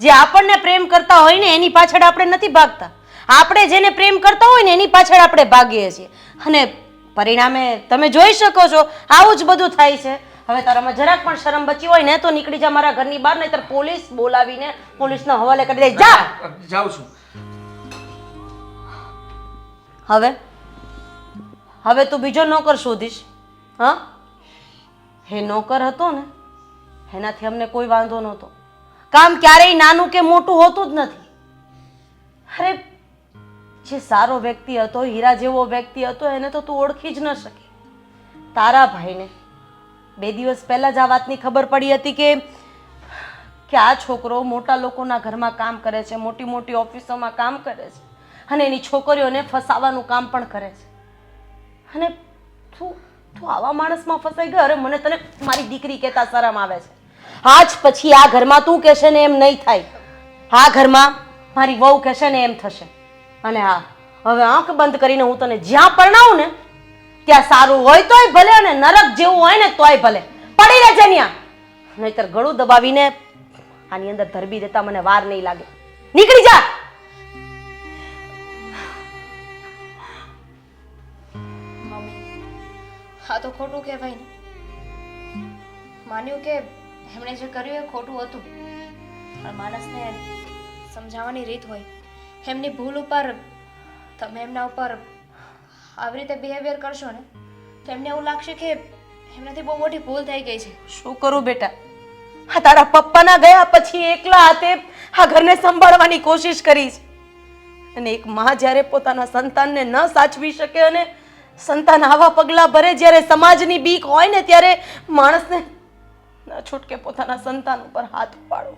જે આપણને પ્રેમ કરતા હોય ને એની પાછળ આપણે નથી ભાગતા. આપણે જેને પ્રેમ કરતા હોય ને એની પાછળ આપણે ભાગીએ છીએ અને પરિણામે તમે જોઈ શકો છો આવું જ બધું થાય છે. હવે તારામાં જરાક પણ શરમ બચી હોય ને તો નીકળી જા મારા ઘરની બહાર, નહીંતર પોલીસ બોલાવીને પોલીસના હવાલે કરી દે. જા. જાઉં છું. હવે તું બીજો નોકર શોધીશ. હા, હે નોકર હતો ને એનાથી અમને કોઈ વાંધો નહોતો. કામ ક્યારેય નાનું કે મોટું હોતું જ નથી. અરે જે સારો વ્યક્તિ હતો, હીરા જેવો વ્યક્તિ હતો, એને તો તું ઓળખી જ ન શકી. તારા ભાઈને 2 દિવસ પહેલા જ આ વાતની ખબર પડી હતી કે આ છોકરો મોટા લોકોના ઘરમાં કામ કરે છે, મોટી મોટી ઓફિસોમાં કામ કરે છે અને એની છોકરીઓને ફસાવાનું કામ પણ કરે છે. અને તું આવા માણસમાં ફસાઈ ગયો. અરે મને તને મારી દીકરી કહેતા શરમ આવે છે. આજ પછી આ ઘરમાં તું કહેશે ને એમ નહીં થાય. આ ઘરમાં મારી વહુ કહેશે ને એમ થશે. અને હા, હવે આંખ બંધ કરીને હું તને જ્યાં પરણાવું ને ત્યાં સારું હોય તોય ભલે અને નરક જેવું હોય ને તોય ભલે પડી રહેજે ત્યાં. નહીતર ગળું દબાવીને આની અંદર ધરબી દેતા મને વાર નહીં લાગે. નીકળી જા. મમ્મી હા તો ખોટું કહેવાય ને. માન્યું કે એમણે જે કર્યું એ ખોટું હતું પણ માણસને સમજાવવાની રીત હોય. એમની ભૂલ ઉપર તમે એમના ઉપર આવી રીતે બિહેવિયર કરશો ને તો એમને એવું લાગશે કે એમનાથી બહુ મોટી ભૂલ થઈ ગઈ છે. શું કરું બેટા? આ તારા પપ્પાના ગયા પછી એકલા હાથે આ ઘરને સંભાળવાની કોશિશ કરી છે. અને એક માં જ્યારે પોતાના સંતાનને ન સાચવી શકે અને સંતાન આવા પગલાં ભરે, જ્યારે સમાજની બીક હોય ને ત્યારે માણસને ન છૂટકે પોતાના સંતાન ઉપર હાથ ઉપાડવો.